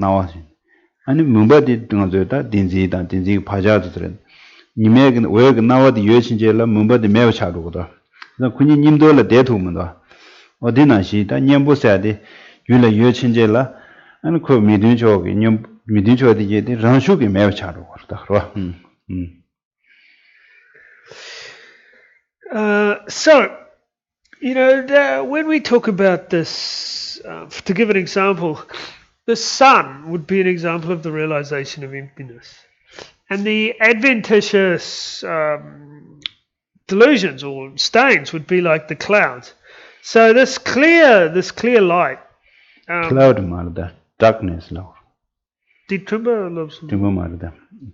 아니 문바디 등어다 딘지다 딘지 파자들은 니메기 어기 나와디 여신제라 문바디 매우 차루거든 그래서 군이 님도라 대토문다 어디나시다 냠보사디 유라 여신제라 and could meeting jog in your meeting to the Ranshuki Mevcharo. So, when we talk about this, to give an example, the sun would be an example of the realization of emptiness. And the adventitious delusions or stains would be like the clouds. So this clear light. Cloud Marda. Darkness now. Did Trimba love some?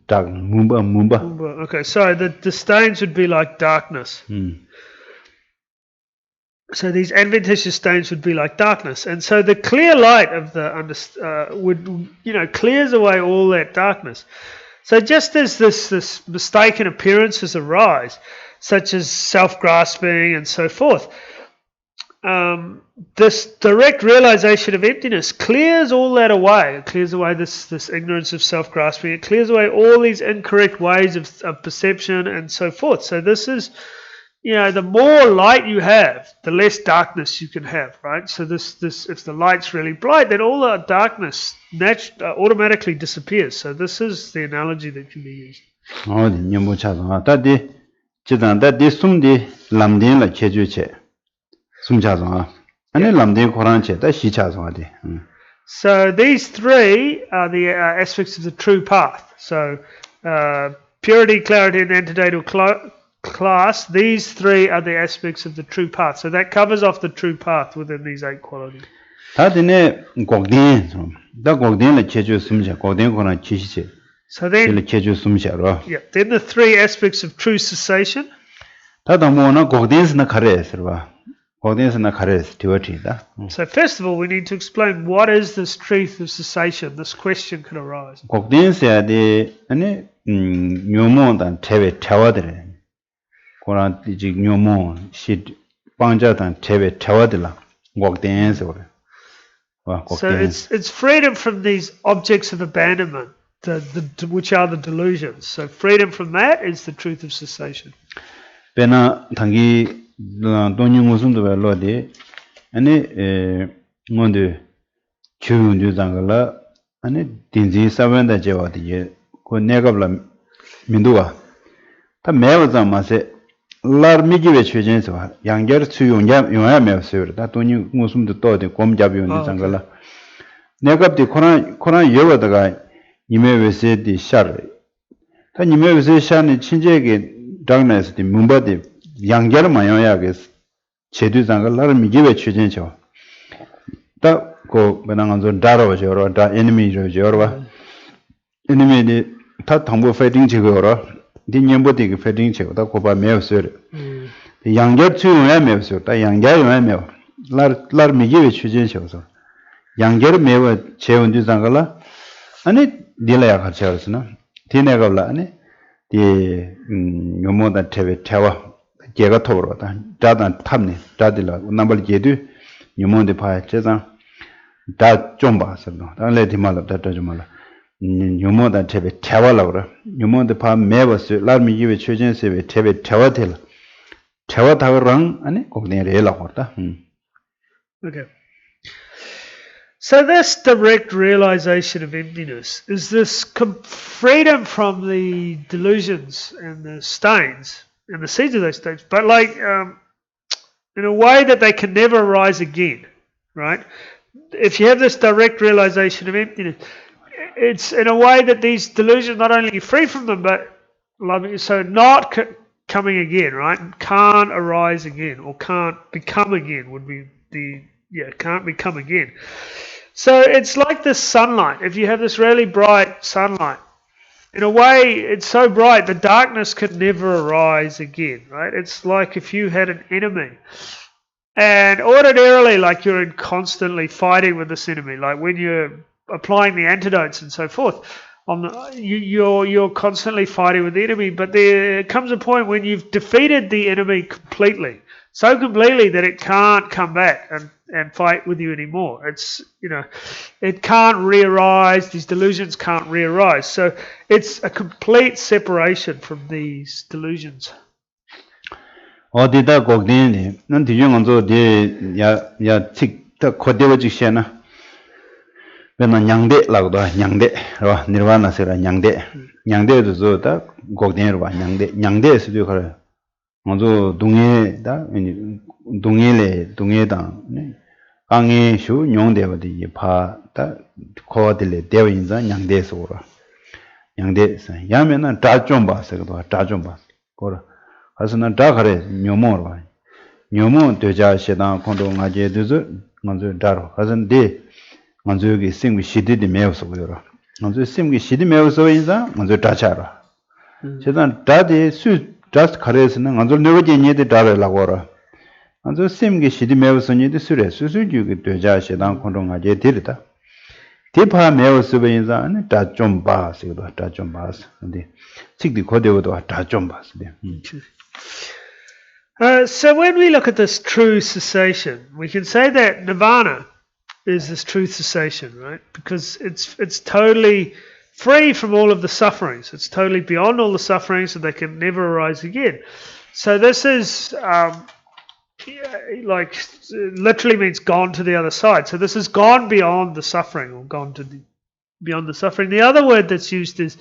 Dark Mumba. Okay, so the stains would be like darkness. So these adventitious stains would be like darkness, and so the clear light of the would clears away all that darkness. So just as this mistaken appearances arise, such as self-grasping and so forth. This direct realization of emptiness clears all that away. It clears away this ignorance of self-grasping. It clears away all these incorrect ways of perception and so forth. So this is, the more light you have, the less darkness you can have, right? So this if the light's really bright, then all the darkness automatically disappears. So this is the analogy that can be used. So these three are the aspects of the true path. So purity, clarity, and antidatal class, these three are the aspects of the true path. So that covers off the true path within these 8 qualities. So then, then the 3 aspects of true cessation. So first of all, we need to explain what is this truth of cessation. This question can arise. So it's freedom from these objects of abandonment, which are the delusions. So freedom from that is the truth of cessation. lar migi we chöjen so yangger chu yongya me so da toni musum de to de kom jab yon de jangala negap de 코나 yewa daga nime we se di shar ta nime we se sha ni chinje ge darkness de mumba de yangger ma yoya ge chedu jangala lar migi we chöjen so ta ko benang zo daro jo ro da enemy jo ro enemy de ta thangbo fighting ji go ro di nyembo de ge fighting che da ko ba me so 양ger 추용해 매서 다 양ger에 매 lar 미기에 추진 쇼서 양ger 매워 재운주 장가라 아니 딜라야 같이 하르스나 디네가라 아니 디 요모다 테베 태와 제가 토로다 다단 탑네 다딜라 넘버 제두 요모데 파 제장 다 좀 봐서 달래 디말라 다다 좀 말라 요모다 테베 태와라고 요모데 파 매버스 lar 미기에 추진 세베 테베 태와텔 Okay. So this direct realization of emptiness is this freedom from the delusions and the stains and the seeds of those stains, but like in a way that they can never arise again, right? If you have this direct realization of emptiness, it's in a way that these delusions not only free from them, but so not coming again, right? Can't arise again or can't become again would be can't become again. So it's like this sunlight. If you have this really bright sunlight, in a way it's so bright the darkness could never arise again, right? It's like if you had an enemy And ordinarily, like you're constantly fighting with this enemy, like when you're applying the antidotes and so forth, you're constantly fighting with the enemy. But there comes a point when you've defeated the enemy completely, so completely that it can't come back and fight with you anymore. It's it can't re-arise. These delusions can't re-arise. So it's a complete separation from these delusions. 어디다 곡디니 난 뒤중은도 야야 틱다 코데워지셔나 베나 냥데라고도 냥데 로 니르바나세라 냥데도 저다 곡디니로 봐 냥데에서도 그래 먼저 동해다 동해다 강에 쇼 용대버디 파다 코들레 대원자 냥데에서 오라 냥데에서 야면은 다좀 봐서도 다좀 봐 거라 가서는 다 그래 묘모로 봐 묘모 되자 시다 공동하게 되서 먼저 다로 가서는데 먼저 여기 생기 시디디 매워서 보여라 먼저 생기 시디 매워서 인자 먼저 다차라 세단 다디 수 just 가래서는 먼저 너버지니데 다라라고 하라 먼저 생기 시디 매워서니데 수레 수수주기 되자 시다 공동하게 되리다 대파 매워서 인자 아니 다좀 봐서 다좀 봐서 근데 직디 거대고도 다좀 봐서 So when we look at this true cessation, we can say that nirvana is this true cessation, right? Because it's totally free from all of the sufferings. It's totally beyond all the sufferings, so they can never arise again. So this is like literally means gone to the other side. So this is gone beyond the suffering, or gone to beyond the suffering. The other word that's used is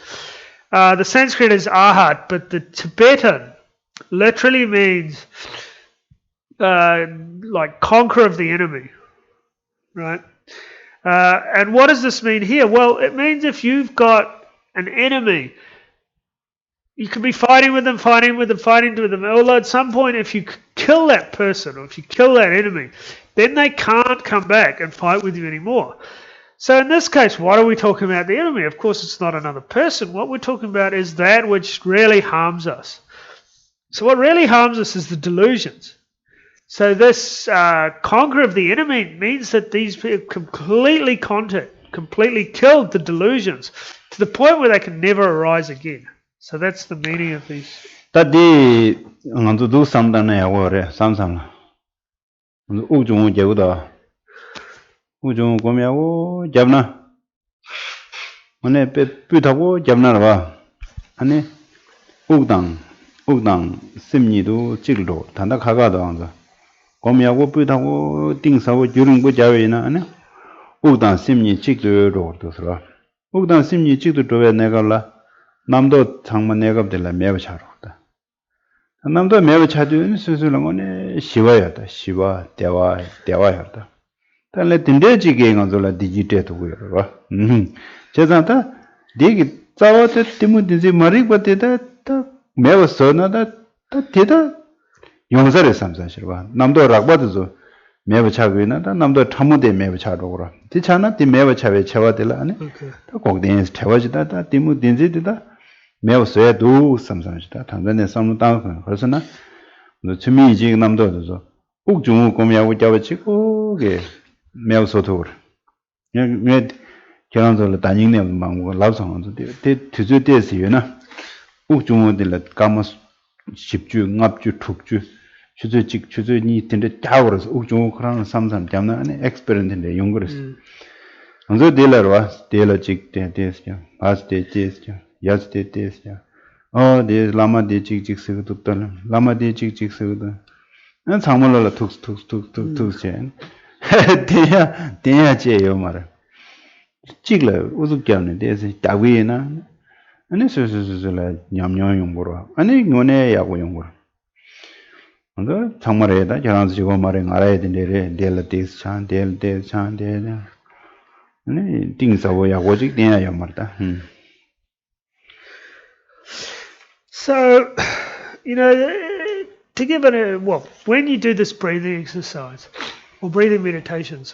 the Sanskrit is arhat, but the Tibetan literally means like conqueror of the enemy, right? And what does this mean here? Well, it means if you've got an enemy, you can be fighting with them, although at some point if you kill that person or if you kill that enemy, then they can't come back and fight with you anymore. So in this case, what are we talking about the enemy? Of course, it's not another person. What we're talking about is that which really harms us. So what really harms us is the delusions. So this conquer of the enemy means that these people completely killed the delusions to the point where they can never arise again. So that's the meaning of these. Tadi ngantu du samdana ya gore samsam. Ujung jeuda. Ujung komyago jamna. Mane pe putago jamna ba. Ane ugdang 심리도 찔로 단다 가가도 항상 검야고 뿌다고 띵사고 주릉고 자외나 아니 우단 심리 찔도로 도서라 우단 심리 찔도 도에 내가라 남도 장만 내가들라 매우 잘하다 남도 매우 찾은 스스로는 거네 시와야다 시와 대화야다 달래 딘데지게 간절라 디지털도 그러라 제자다 되게 자와도 때문에 말이 버티다 매우 써나다 대다 용서를 삼사시르와 남도 락바도 매우 차고이나다 남도 탐무대 매우 차로라 디차나 디 매우 차베 차와들라 아니 또 곡den스 태워지다다 디무 딘지디다 매우 써야도 삼사시다 단전에 삼무당 그래서나 주미 지금 남도도 옥중 공야고 잡아치고게 매우 소토르 왜 결혼을 다니는 망고 라우상도 데 뒤주대스요나 옥중어들 까마스 십주 납주 툭주 주저니 텐데 타워스 옥중 그런 삼삼 때문에 아니 엑스페리언스인데 연구를 먼저 딜러와 딜러직 데스죠 바스데 데스죠 야스데 데스죠 데 라마데 직직스도 떨 라마데 직직스도 난 상물로 툭툭툭툭툭제 대야제요 말 찍려 우습게는 데서 다위나 아니 스스스스라 냠냠 용보로 아니 노네 야고 용보로 근데 정말에다 저런 지고 말에 알아야 되는데 델레티스 찬 아니 띵사고 야고직 내야 말다 So, to give it when you do this breathing exercise, or breathing meditation,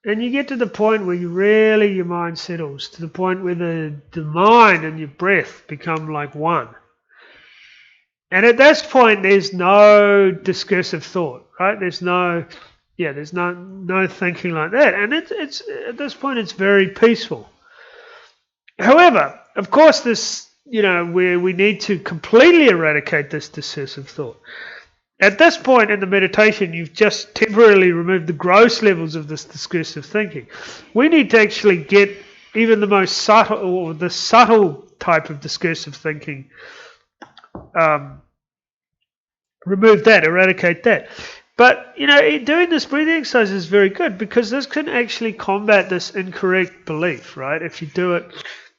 and you get to the point where your mind settles, to the point where the mind and your breath become like one. And at this point, there's no discursive thought, right? There's no thinking like that. And it's at this point, it's very peaceful. However, of course, this, where we need to completely eradicate this discursive thought. At this point in the meditation, you've just temporarily removed the gross levels of this discursive thinking. We need to actually get even the most subtle, or the subtle type of discursive thinking, remove that, eradicate that. But, doing this breathing exercise is very good because this can actually combat this incorrect belief, right? If you do it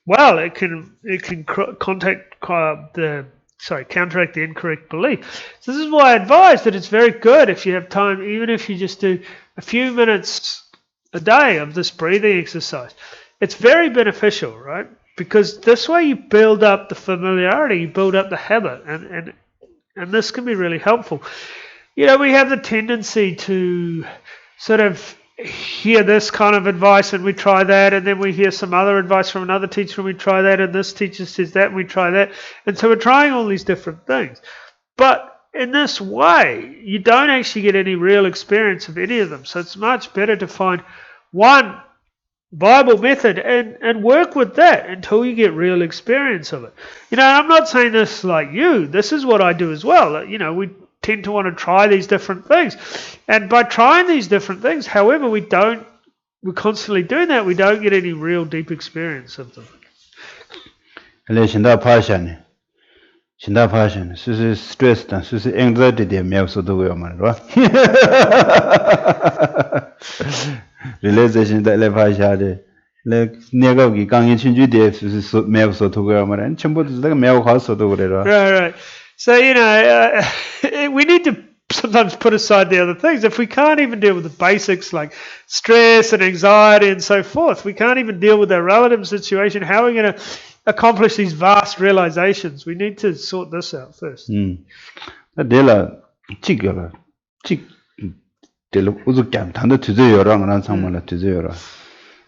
well, it can counteract the incorrect belief. So this is why I advise that it's very good if you have time, even if you just do a few minutes a day of this breathing exercise. It's very beneficial, right? Because this way you build up the familiarity, you build up the habit, and this can be really helpful. We have the tendency to sort of hear this kind of advice and we try that, and then we hear some other advice from another teacher and we try that, and this teacher says that and we try that. And so we're trying all these different things. But in this way, you don't actually get any real experience of any of them. So it's much better to find one Bible method and work with that until you get real experience of it. I'm not saying this like you. This is what I do as well. We tend to want to try these different things. And by trying these different things, however, we're constantly doing that, we don't get any real deep experience of them. Shinda passion, stress, anxiety, they may so do right? Realization that le passion, like Negagi, Gangi Chinju, they may so to go, and Chimbo is like a male house or Right. So, we need to sometimes put aside the other things. If we can't even deal with the basics like stress and anxiety and so forth, we can't even deal with our relative situation, how are we going to accomplish these vast realizations? We need to sort this out first. Dela chigala chig dela uzukam tanda tuzeyo랑 난 상말라 tuzeyo라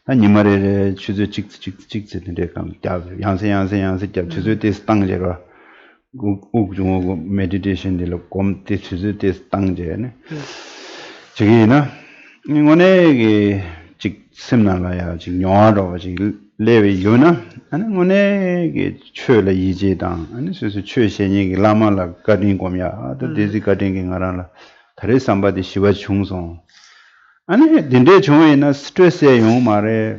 아니마레 추제 chig kam 양세 tuze데 땅제라 ug중하고 meditation dela komte tuze데 땅제네 저기나 이거네 직 sem나라야 직 영화로 직 레베 요나 아니 오네게 최라 이제당 아니 소소 최신이 라마라 가딘 고미야 또 데지 가딘게 가라라 다리 삼바디 시와 중송 아니 딘데 중에나 스트레스에 용 말에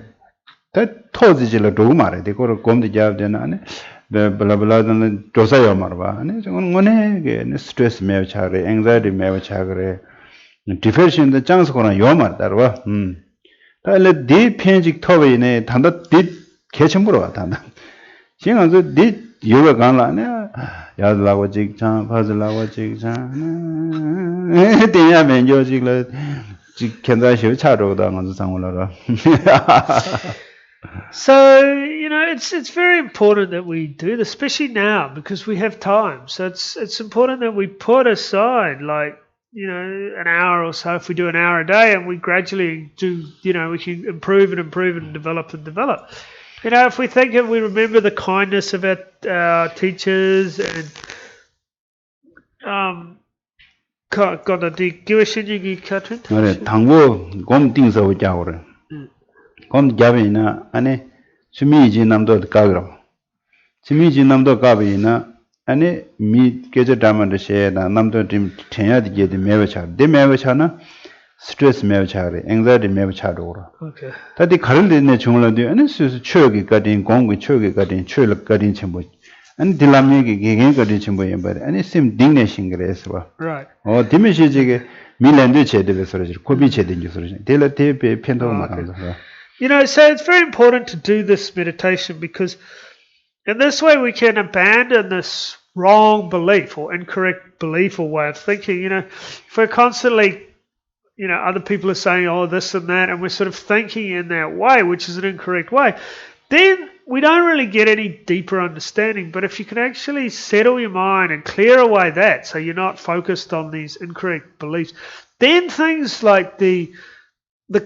다 터지질로 도 말에 데코로 곰디 잡되나 아니 블라블라는 조사요 말봐 아니 저건 오네게 스트레스 매우 차래 anxiety 매우 차그래 디프레션의 장소거나 요 말다와 달래 디 편직 터베네 단다 디 개천부로 왔다. 지금 네 요가 간라네. 야들라고 직장, 파들라고 직장. 대야면 요직을 직견자시 차로다 가서 상물러라. So, it's very important that we do this, especially now because we have time. So it's important that we put aside an hour or so. If we do an hour a day and we gradually do, we can improve and develop. If we remember the kindness of our teachers and got the 기회신이기 같은. 그래, 당고 곰 띵서 오자고래. 곰 잡이나 안에 수미지 남도 가그러. 수미지 남도 가비나 안에 미 계절 담아도 셰나 남도 좀 ten야디게 매워차. 데 매워차나 스트레스 매우 차래, anxiety 매우 차도록. Okay. 다디 가르르네 중을런데 아니 수수 추억이 가딘 공기 추억이 가딘 추억 가딘 첨부. 아니 딜라미게 개개 가딘 첨부에 말에 아니 심 딩네싱 그래서 봐. Right. 디미시지게 밀란데 제대로 소리지 코비 제대로 소리지. 델라테페 펜도 말하면서. So it's very important to do this meditation because in this way we can abandon this wrong belief or incorrect belief or way of thinking. If we're constantly other people are saying, oh, this and that, and we're sort of thinking in that way, which is an incorrect way, then we don't really get any deeper understanding. But if you can actually settle your mind and clear away that, so you're not focused on these incorrect beliefs, then things like the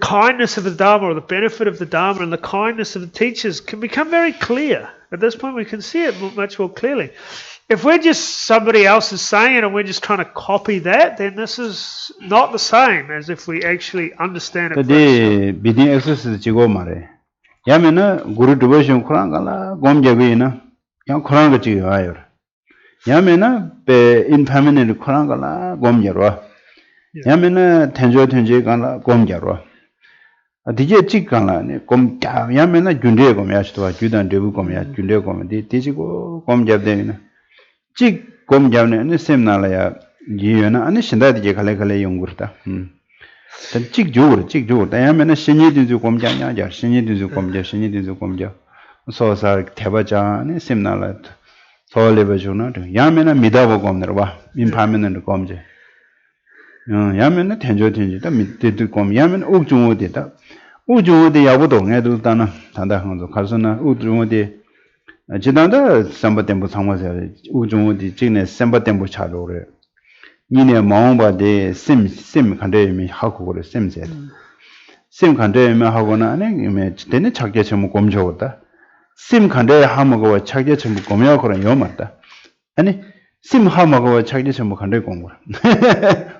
kindness of the Dharma or the benefit of the Dharma and the kindness of the teachers can become very clear. At this point, we can see it much more clearly. If we're just somebody else is saying it and we're just trying to copy that, then this is not the same as if we actually understand it. Today, bidding exercise chigo mare. Yamena guru devotion kurangala gomjabina. Yang kuranga chigo ayor. Yamena be impermanent kurangala gomjarwa. Yamena tenjo gala gomjarwa. Dije chikala ne gomja. Yamena junde gomyashwa judan devu gomya junde gomdi. Dijigo gomjabdena. Chik gomjabne ne semnala yiyana ane shinda dije kale yongurta. Chik jur. Yamena shinyi dinzu gomja jar. Shinyi dinzu gomja. So sa tebaja ne semnala. So lebajuna. Yamena midabo gomnerwa. Impermanent gomje. Yamena tenjo da mididu gom. Yamena ukjungo da. Ukjungo de yabudo ngaydu dana. Tanda hanzo karsana ukjungo de. Jidanda samba tempo samwasa. Ukjungo de jine samba tempo chalo re. Nine maungba de sim kande mi haku gore sim se. Sim kande mi haku na ane me tene chakye chemu gomjo da. Sim kande hamago chakye chemu gomya kora yomarda. Ane sim hamago chakye chemu kande gomgo.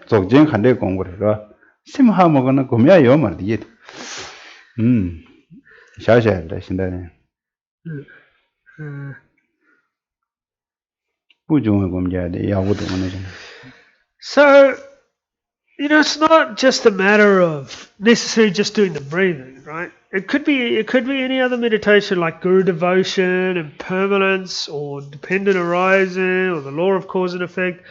Zokjen kande gomgo re. Sim hamago na gomya yomarda yed. Shasha da shindane. Ujungo gomja de yabudo ngane. So, it's not just a matter of necessarily just doing the breathing, right? It could be any other meditation like guru devotion, impermanence, or dependent arising, or the law of cause and effect.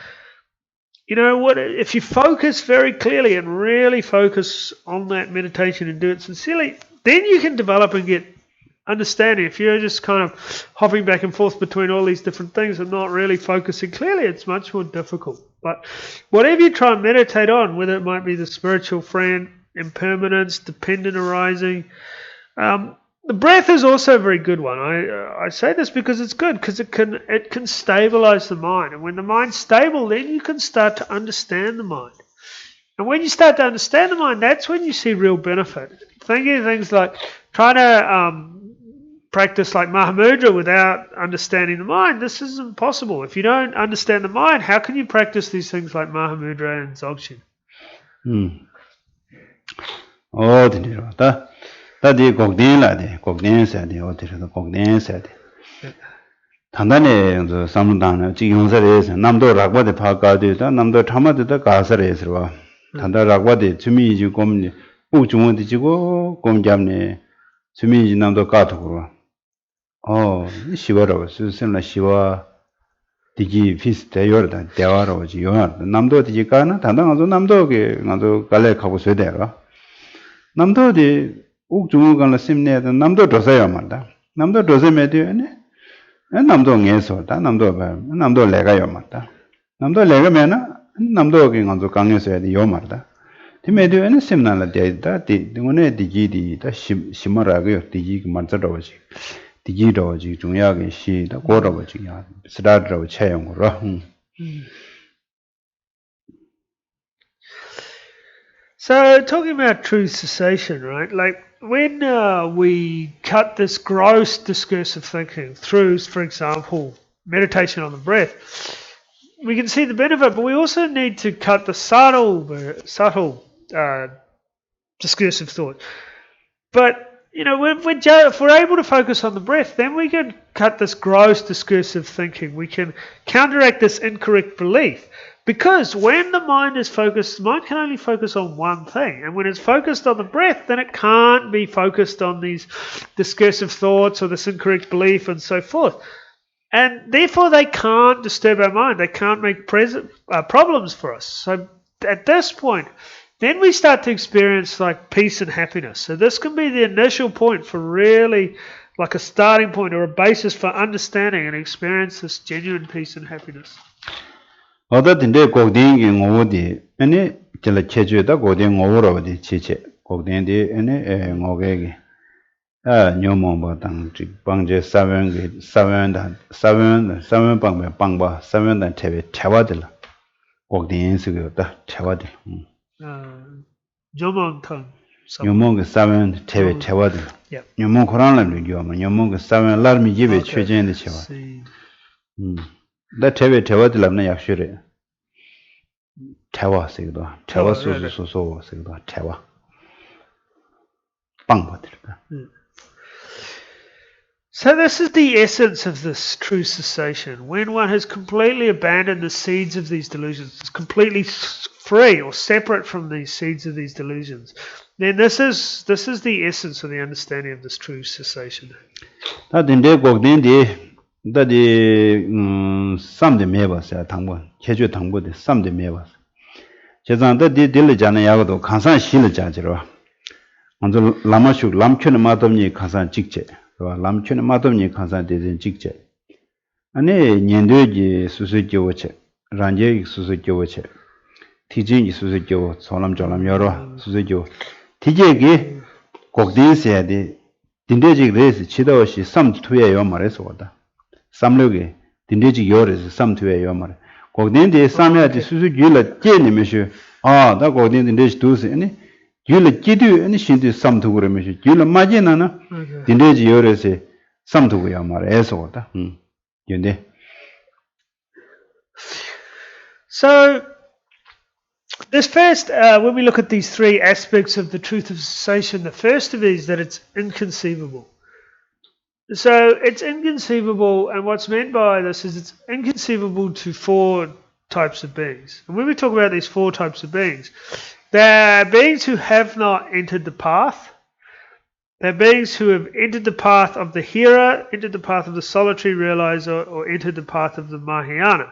If you focus very clearly and really focus on that meditation and do it sincerely, then you can develop and get understanding. If you're just kind of hopping back and forth between all these different things and not really focusing clearly, it's much more difficult. But whatever you try and meditate on, whether it might be the spiritual friend, impermanence, dependent arising, the breath is also a very good one. I say this because it's good, because it can stabilize the mind. And when the mind's stable, then you can start to understand the mind. And when you start to understand the mind, that's when you see real benefit. Thinking of things like trying to practice like Mahamudra without understanding the mind, this is impossible. If you don't understand the mind, how can you practice these things like Mahamudra and Dzogchen? Oh, Tadi Gogdin lade, Gogdin sade, Gogdin sade. Tandane Samudana, Chiyonsares, Namdo Ragwa de Pagadi, Namdo Tamada de Gasares, Tanda Ragwa de Tumi Gomni, Ujumo de Jigo, Gomjamne, Tumi Namdo Gato. Oh, Shivara, Susan Shiva, Digi Fist, Yorda, Devara, Gior, Namdo de Gicana, Tandango Namdo, Nando Galek was there. Namdo de Ukjungan Simne, Namdo Dosaya Manda, Namdo Dose Mediane, and Namdo Ngeso, Namdo Lega Yomata. Namdo Lega Mena, Namdo King on the Ganges at Yomarda. The Medu and Simnala data, the one Digi, the Shimarago, the Jig Manzadoji, the Gidoji, Junyagi, she, the Godoji, Sadra Chayong, Rahum. So, talking about true cessation, right? Like when we cut this gross discursive thinking through, for example, meditation on the breath, we can see the benefit, but we also need to cut the subtle discursive thought. But, if we're able to focus on the breath, then we can cut this gross discursive thinking. We can counteract this incorrect belief. Because when the mind is focused, the mind can only focus on one thing. And when it's focused on the breath, then it can't be focused on these discursive thoughts or this incorrect belief and so forth. And therefore, they can't disturb our mind. They can't make problems for us. So at this point, then we start to experience like peace and happiness. So this can be the initial point for really like a starting point or a basis for understanding and experience this genuine peace and happiness. Other than the Gogding in Odi, any Telecheju, the Godin over the Chiche, Gogdin, any Mogegi. Nyomomba Tang, Bangje 7 Bangba, 7 and Tavadilla. Gogdin Sigurda, Tavadil. Jomon Tang. Nyomong sawen tewe tewad. Yep. Nyomong Quran la lu ma nyomong sawen lar mi jibe chwejen de chewa. Seed. Da tewe tewad la na yakshure. Tewa sigdo. Tewa Right. so sigdo. Tewa. Pang ba So this is the essence of this true cessation. When one has completely abandoned the seeds of these delusions, is completely free or separate from these seeds of these delusions, then this is the essence of the understanding of this true cessation. Da dinde gogden de da de samde meba sa thangbo cheju thangbo de samde meba. Chezan da de dil jana yago kansan shil jajiro. Anzo lama shu lamkyun madomni kansan jikje. 람춘의 마dom니 kansan dezen jikje. Ane nyendoji susu gyoche, ranjeji susu gyoche, tijinji susu gyo, solam jolam yoro susu gyo. Tijegi gokdin seyadi dindeji resi chidawashi sam tuya yo mare soda. Samloge dindeji yoresi sam tuya yo mare. Gokdin de samyadi susu gyola jeni meshu. Da gokdin dindeji dusi ane gyula jidu ane shindu sam tukura meshu. Gyula majina na dindeji yoresi sam tuya mare esoda. So, this first, when we look at these three aspects of the truth of cessation, the first of these is that it's inconceivable. So, it's inconceivable, and what's meant by this is it's inconceivable to four types of beings. And when we talk about these four types of beings, they're beings who have not entered the path. They're beings who have entered the path of the hearer, entered the path of the solitary realizer, or entered the path of the Mahayana.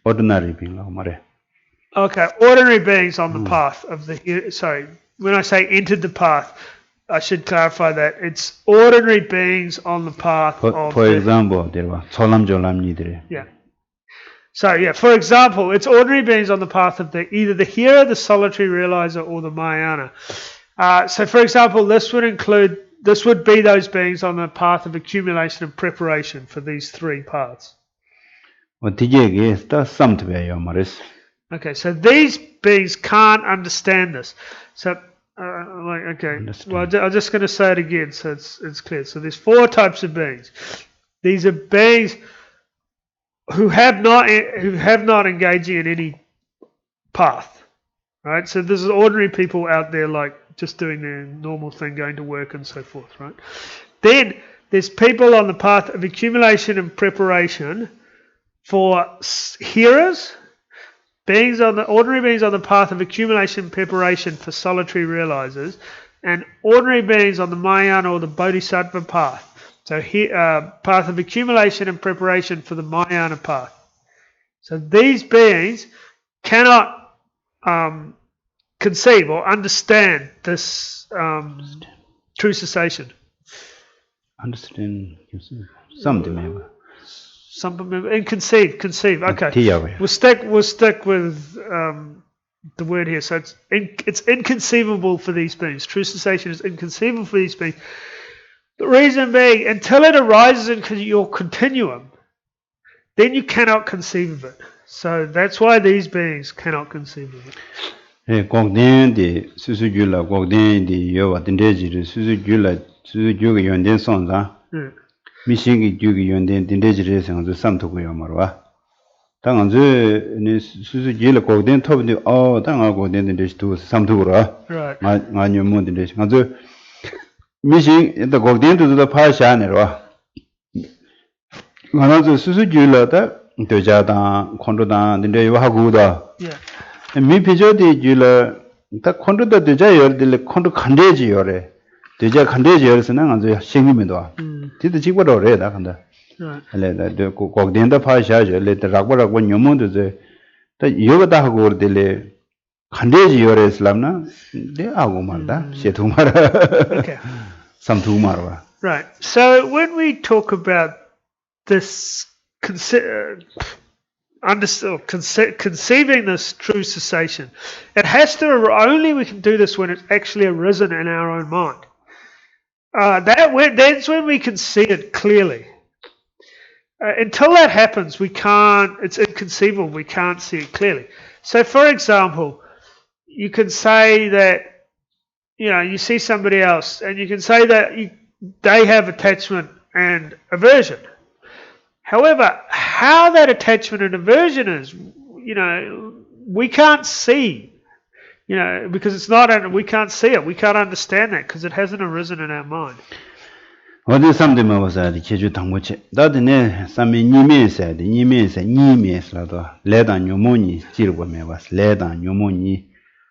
Ordinary being. Okay, ordinary beings on the path of the... Sorry, when I say entered the path, I should clarify that. It's ordinary beings on the path of... For example, there were Solam Jolam Nidre. Yeah. So, yeah, for example, it's ordinary beings on the path of either the hearer, the solitary realizer, or the Mahayana. So, for example, this would be those beings on the path of accumulation and preparation for these three paths. Okay, so these beings can't understand this. So, well, I'm just going to say it again so it's clear. So there's four types of beings. These are beings who have not engaging in any path, right? So there's ordinary people out there like just doing their normal thing, going to work and so forth, right? Then there's people on the path of accumulation and preparation for hearers, ordinary beings on the path of accumulation and preparation for solitary realizers, and ordinary beings on the Mahayana or the Bodhisattva path. So path of accumulation and preparation for the Mahayana path. So these beings cannot conceive or understand this true cessation. Understand something. Conceive. Okay. We'll stick with the word here. So it's inconceivable for these beings. True cessation is inconceivable for these beings. The reason being, until it arises in your continuum, then you cannot conceive of it. So that's why these beings cannot conceive of it. Right. Missing the golden to the Pashanero. One of the Susu the Jada, Kondodan, the day Wahaguda. Yeah. And me Pijo de Jula, the Kondo de Jail, the Kondo Kandeji or the Jack Kandeji and the Shingimido. Did the Chico or red? Right. Let the Gogden the Pasha, let the Ragwara when you moon to the Yoga de Kandeji or Islamna, they are Gumanda, Shetumara. Okay. Right. So when we talk about this conceiving this true cessation, it has to only we can do this when it's actually arisen in our own mind. That's when we can see it clearly. Until that happens, we can't. It's inconceivable. We can't see it clearly. So, for example, you can say that, you see somebody else and you can say that they have attachment and aversion. However, how that attachment and aversion is, we can't see, because it's not, we can't see it. We can't understand that because it hasn't arisen in our mind. 어디 삼대만 와서디 제주 당고체 다드네 삼미 니메세디 니메스라도 레단 요모니 지르고 메바스 레단 요모니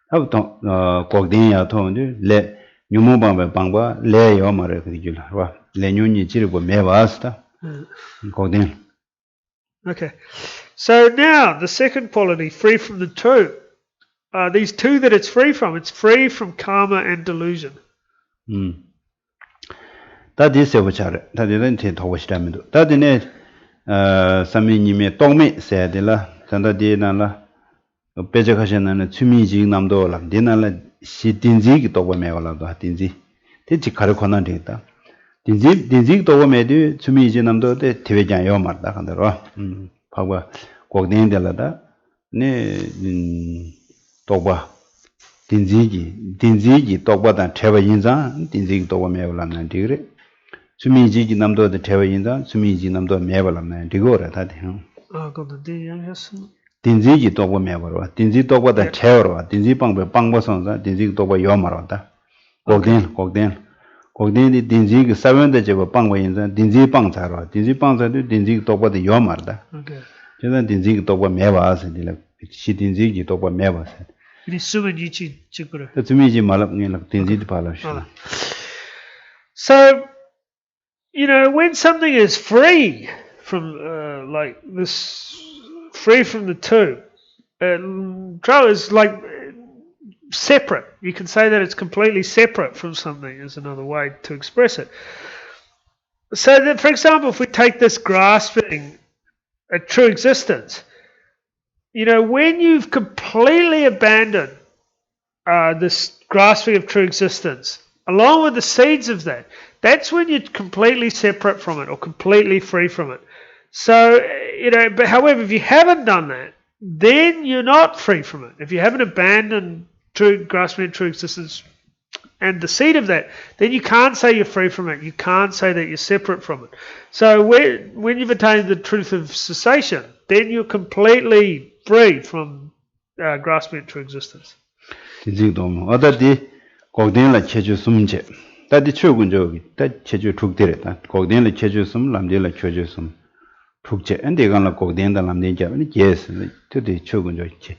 하부터 꼭딩야 통데 레 요모방바 방바 레 요마레 그디줄라 와 레뉴니 지르고 메바스다 꼭딩. Okay, so now the second quality, free from the two. These two that it's free from karma and delusion. 다디 세부차래 다디는 테 도시라면도 다디네 삼미님의 동메 세야들라 산다디나라 배적하셨는 추미지 남도 람디나라 시딘지기 도보메올라도 딘지 대지 가르코난 되다 딘지 도보메디 추미지 남도 때 대회장 요마다 간다로 봐봐 꼭내들라다 네 도바 딘지기 도보다 태바 인자 딘지기 도보메올라는 디그레 수미지 남도 대회인자 수미지 남도 매발람네 디고라 다디 그것도 대양했어. 딘지기 도보 매발와 딘지 도보다 채어와 딘지 방법선자 딘지 도보 요마로다 꼭된 딘지기 사변데 제가 방법인자 딘지 방자로 딘지 방자도 딘지 도보다 요마르다 오케이 제가 딘지기 도보 매바스디라 시 딘지기 도보 매바스 이 수미지 지그래 수미지 말랍네 딘지도 발라시 So when something is free from like this, free from the two, is like separate. You can say that it's completely separate from something is another way to express it. So that, for example, if we take this grasping at true existence, when you've completely abandoned this grasping of true existence, along with the seeds of that, that's when you're completely separate from it or completely free from it. So, but however, if you haven't done that, then you're not free from it. If you haven't abandoned true grasping of true existence and the seed of that, then you can't say you're free from it. You can't say that you're separate from it. So when you've attained the truth of cessation, then you're completely free from grasping of true existence. 꼭된라 체주 숨제 다디 최군 저기 다 체주 죽데랬다 꼭된라 체주 숨 남데라 체주 숨 죽제 엔데간라 꼭된다 남데자 아니 제스 되게 최군 저기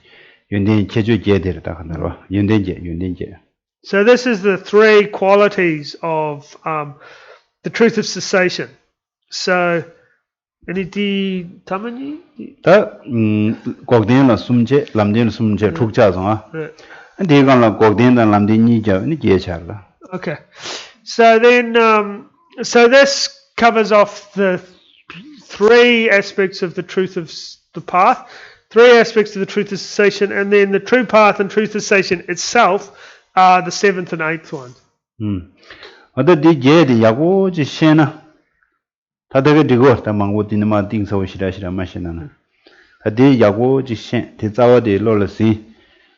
연된 체주 제데르다 하나로 연된제 So this is the three qualities of the truth of cessation. So anything tamani 다 꼭된라 숨제 남데라 숨제 죽자서 Okay, so then, so this covers off the three aspects of the truth of the path, three aspects of the truth of cessation, and then the true path and truth of cessation itself are the seventh and eighth ones.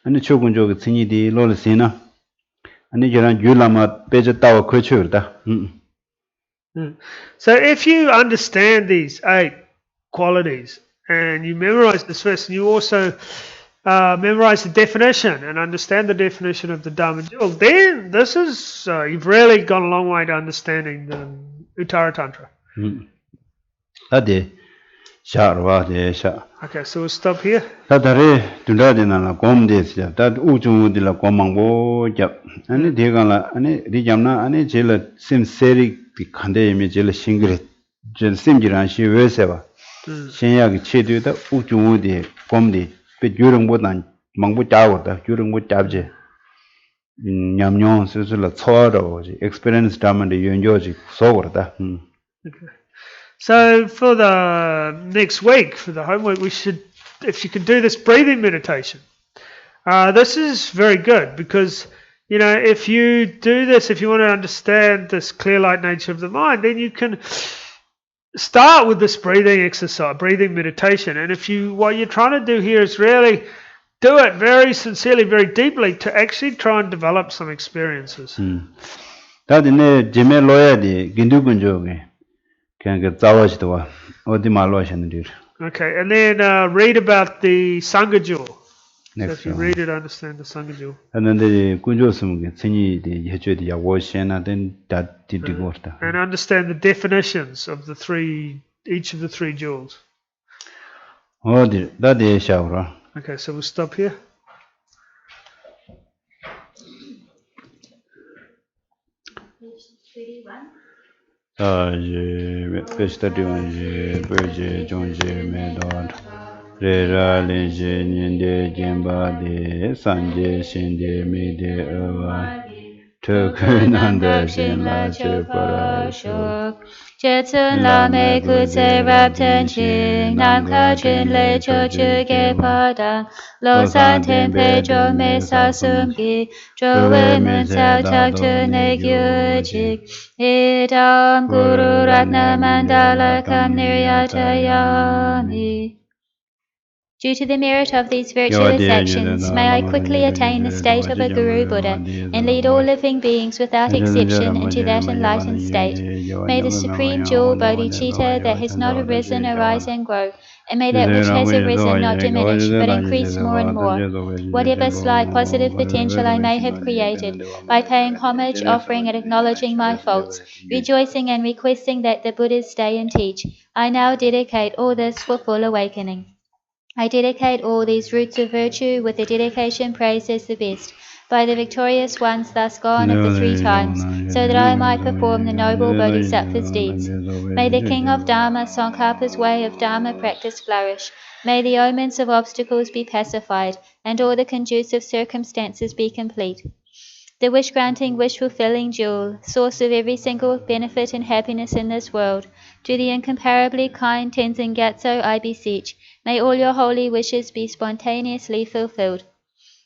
아니 최근 저기 진이디 롤스이나 아니 저런 율라마 빼졌다고 그렇죠다. So if you understand these 8 qualities and you memorize this verse and you also memorize the definition and understand the definition of the Dharma jewel, then this is you've really gone a long way to understanding the Uttara Tantra. Ade sharwa de sha. Okay, so we'll stop here. 다다레 둘다데나라 곰데스야 다 우중우딜라 고망보 잡 아니 대간라 아니 리잠나 아니 제일 심세리 칸데미 제일 싱그레 제일 심지란 시외세바 신약이 체되다 우중우디 곰디 베주릉보단 망보 짜고다 주릉보 잡제 냠뇽 스스로 초어로 experience 담은데 연조지 소거다. Okay. So for the next week, for the homework, we should, if you can do this breathing meditation, this is very good because, if you do this, if you want to understand this clear light nature of the mind, then you can start with this breathing exercise, breathing meditation. And what you're trying to do here is really do it very sincerely, very deeply to actually try and develop some experiences. 다들 제메 로야디 긴두군조게 그냥 그 자와지도와 어디 말로 하셨는지. Okay, and then read about the Sangha jewel. So Next if you read it, understand the Sangha jewel. 하는데 군조스면 생이디 해줘야 워시나든 다디디고다. And understand the definitions of each of the three jewels. 어디 다디 샤오라. Okay, so we'll stop here. Page 31, page 中레라린제 닌데 젠바데 산제 신데 미데 어와 특근한데 신라 제파라쇼 제천 라메 구세 랍텐칭 남카춘 레초추게 파당 로산 템페 조메 사숨기 조웨문 차착투네 규직 이담 구루 рат나 만달라 감니르야타야미. Due to the merit of these virtuous actions, may I quickly attain the state of a Guru Buddha and lead all living beings without exception into that enlightened state. May the supreme jewel bodhicitta that has not arisen arise and grow, and may that which has arisen not diminish but increase more and more. Whatever slight positive potential I may have created, by paying homage, offering and acknowledging my faults, rejoicing and requesting that the Buddhas stay and teach, I now dedicate all this for full awakening. I dedicate all these roots of virtue with the dedication praised as the best, by the victorious ones thus gone of the 3 times, so that I might perform the noble Bodhisattva's deeds. May the King of Dharma, Tsongkhapa's way of Dharma practice flourish. May the omens of obstacles be pacified, and all the conducive circumstances be complete. The wish-granting, wish-fulfilling jewel, source of every single benefit and happiness in this world, to the incomparably kind Tenzin Gyatso I beseech, may all your holy wishes be spontaneously fulfilled.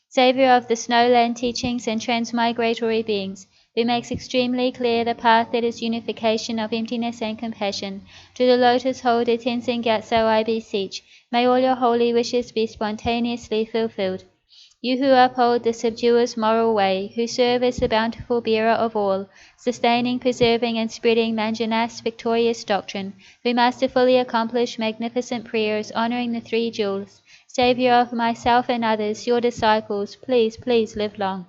Saviour of the snowland teachings and transmigratory beings, who makes extremely clear the path that is unification of emptiness and compassion, to the lotus holder Tenzin Gyatso I beseech, may all your holy wishes be spontaneously fulfilled. You who uphold the subduer's moral way, who serve as the bountiful bearer of all, sustaining, preserving, and spreading Manjana's victorious doctrine, who masterfully accomplish magnificent prayers honouring the 3 jewels, Saviour of myself and others, your disciples, please, please live long.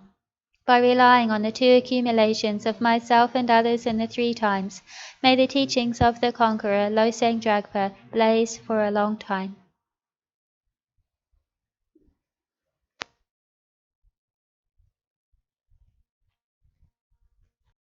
By relying on the 2 accumulations of myself and others in the 3 times, may the teachings of the conqueror Losang Dragpa blaze for a long time.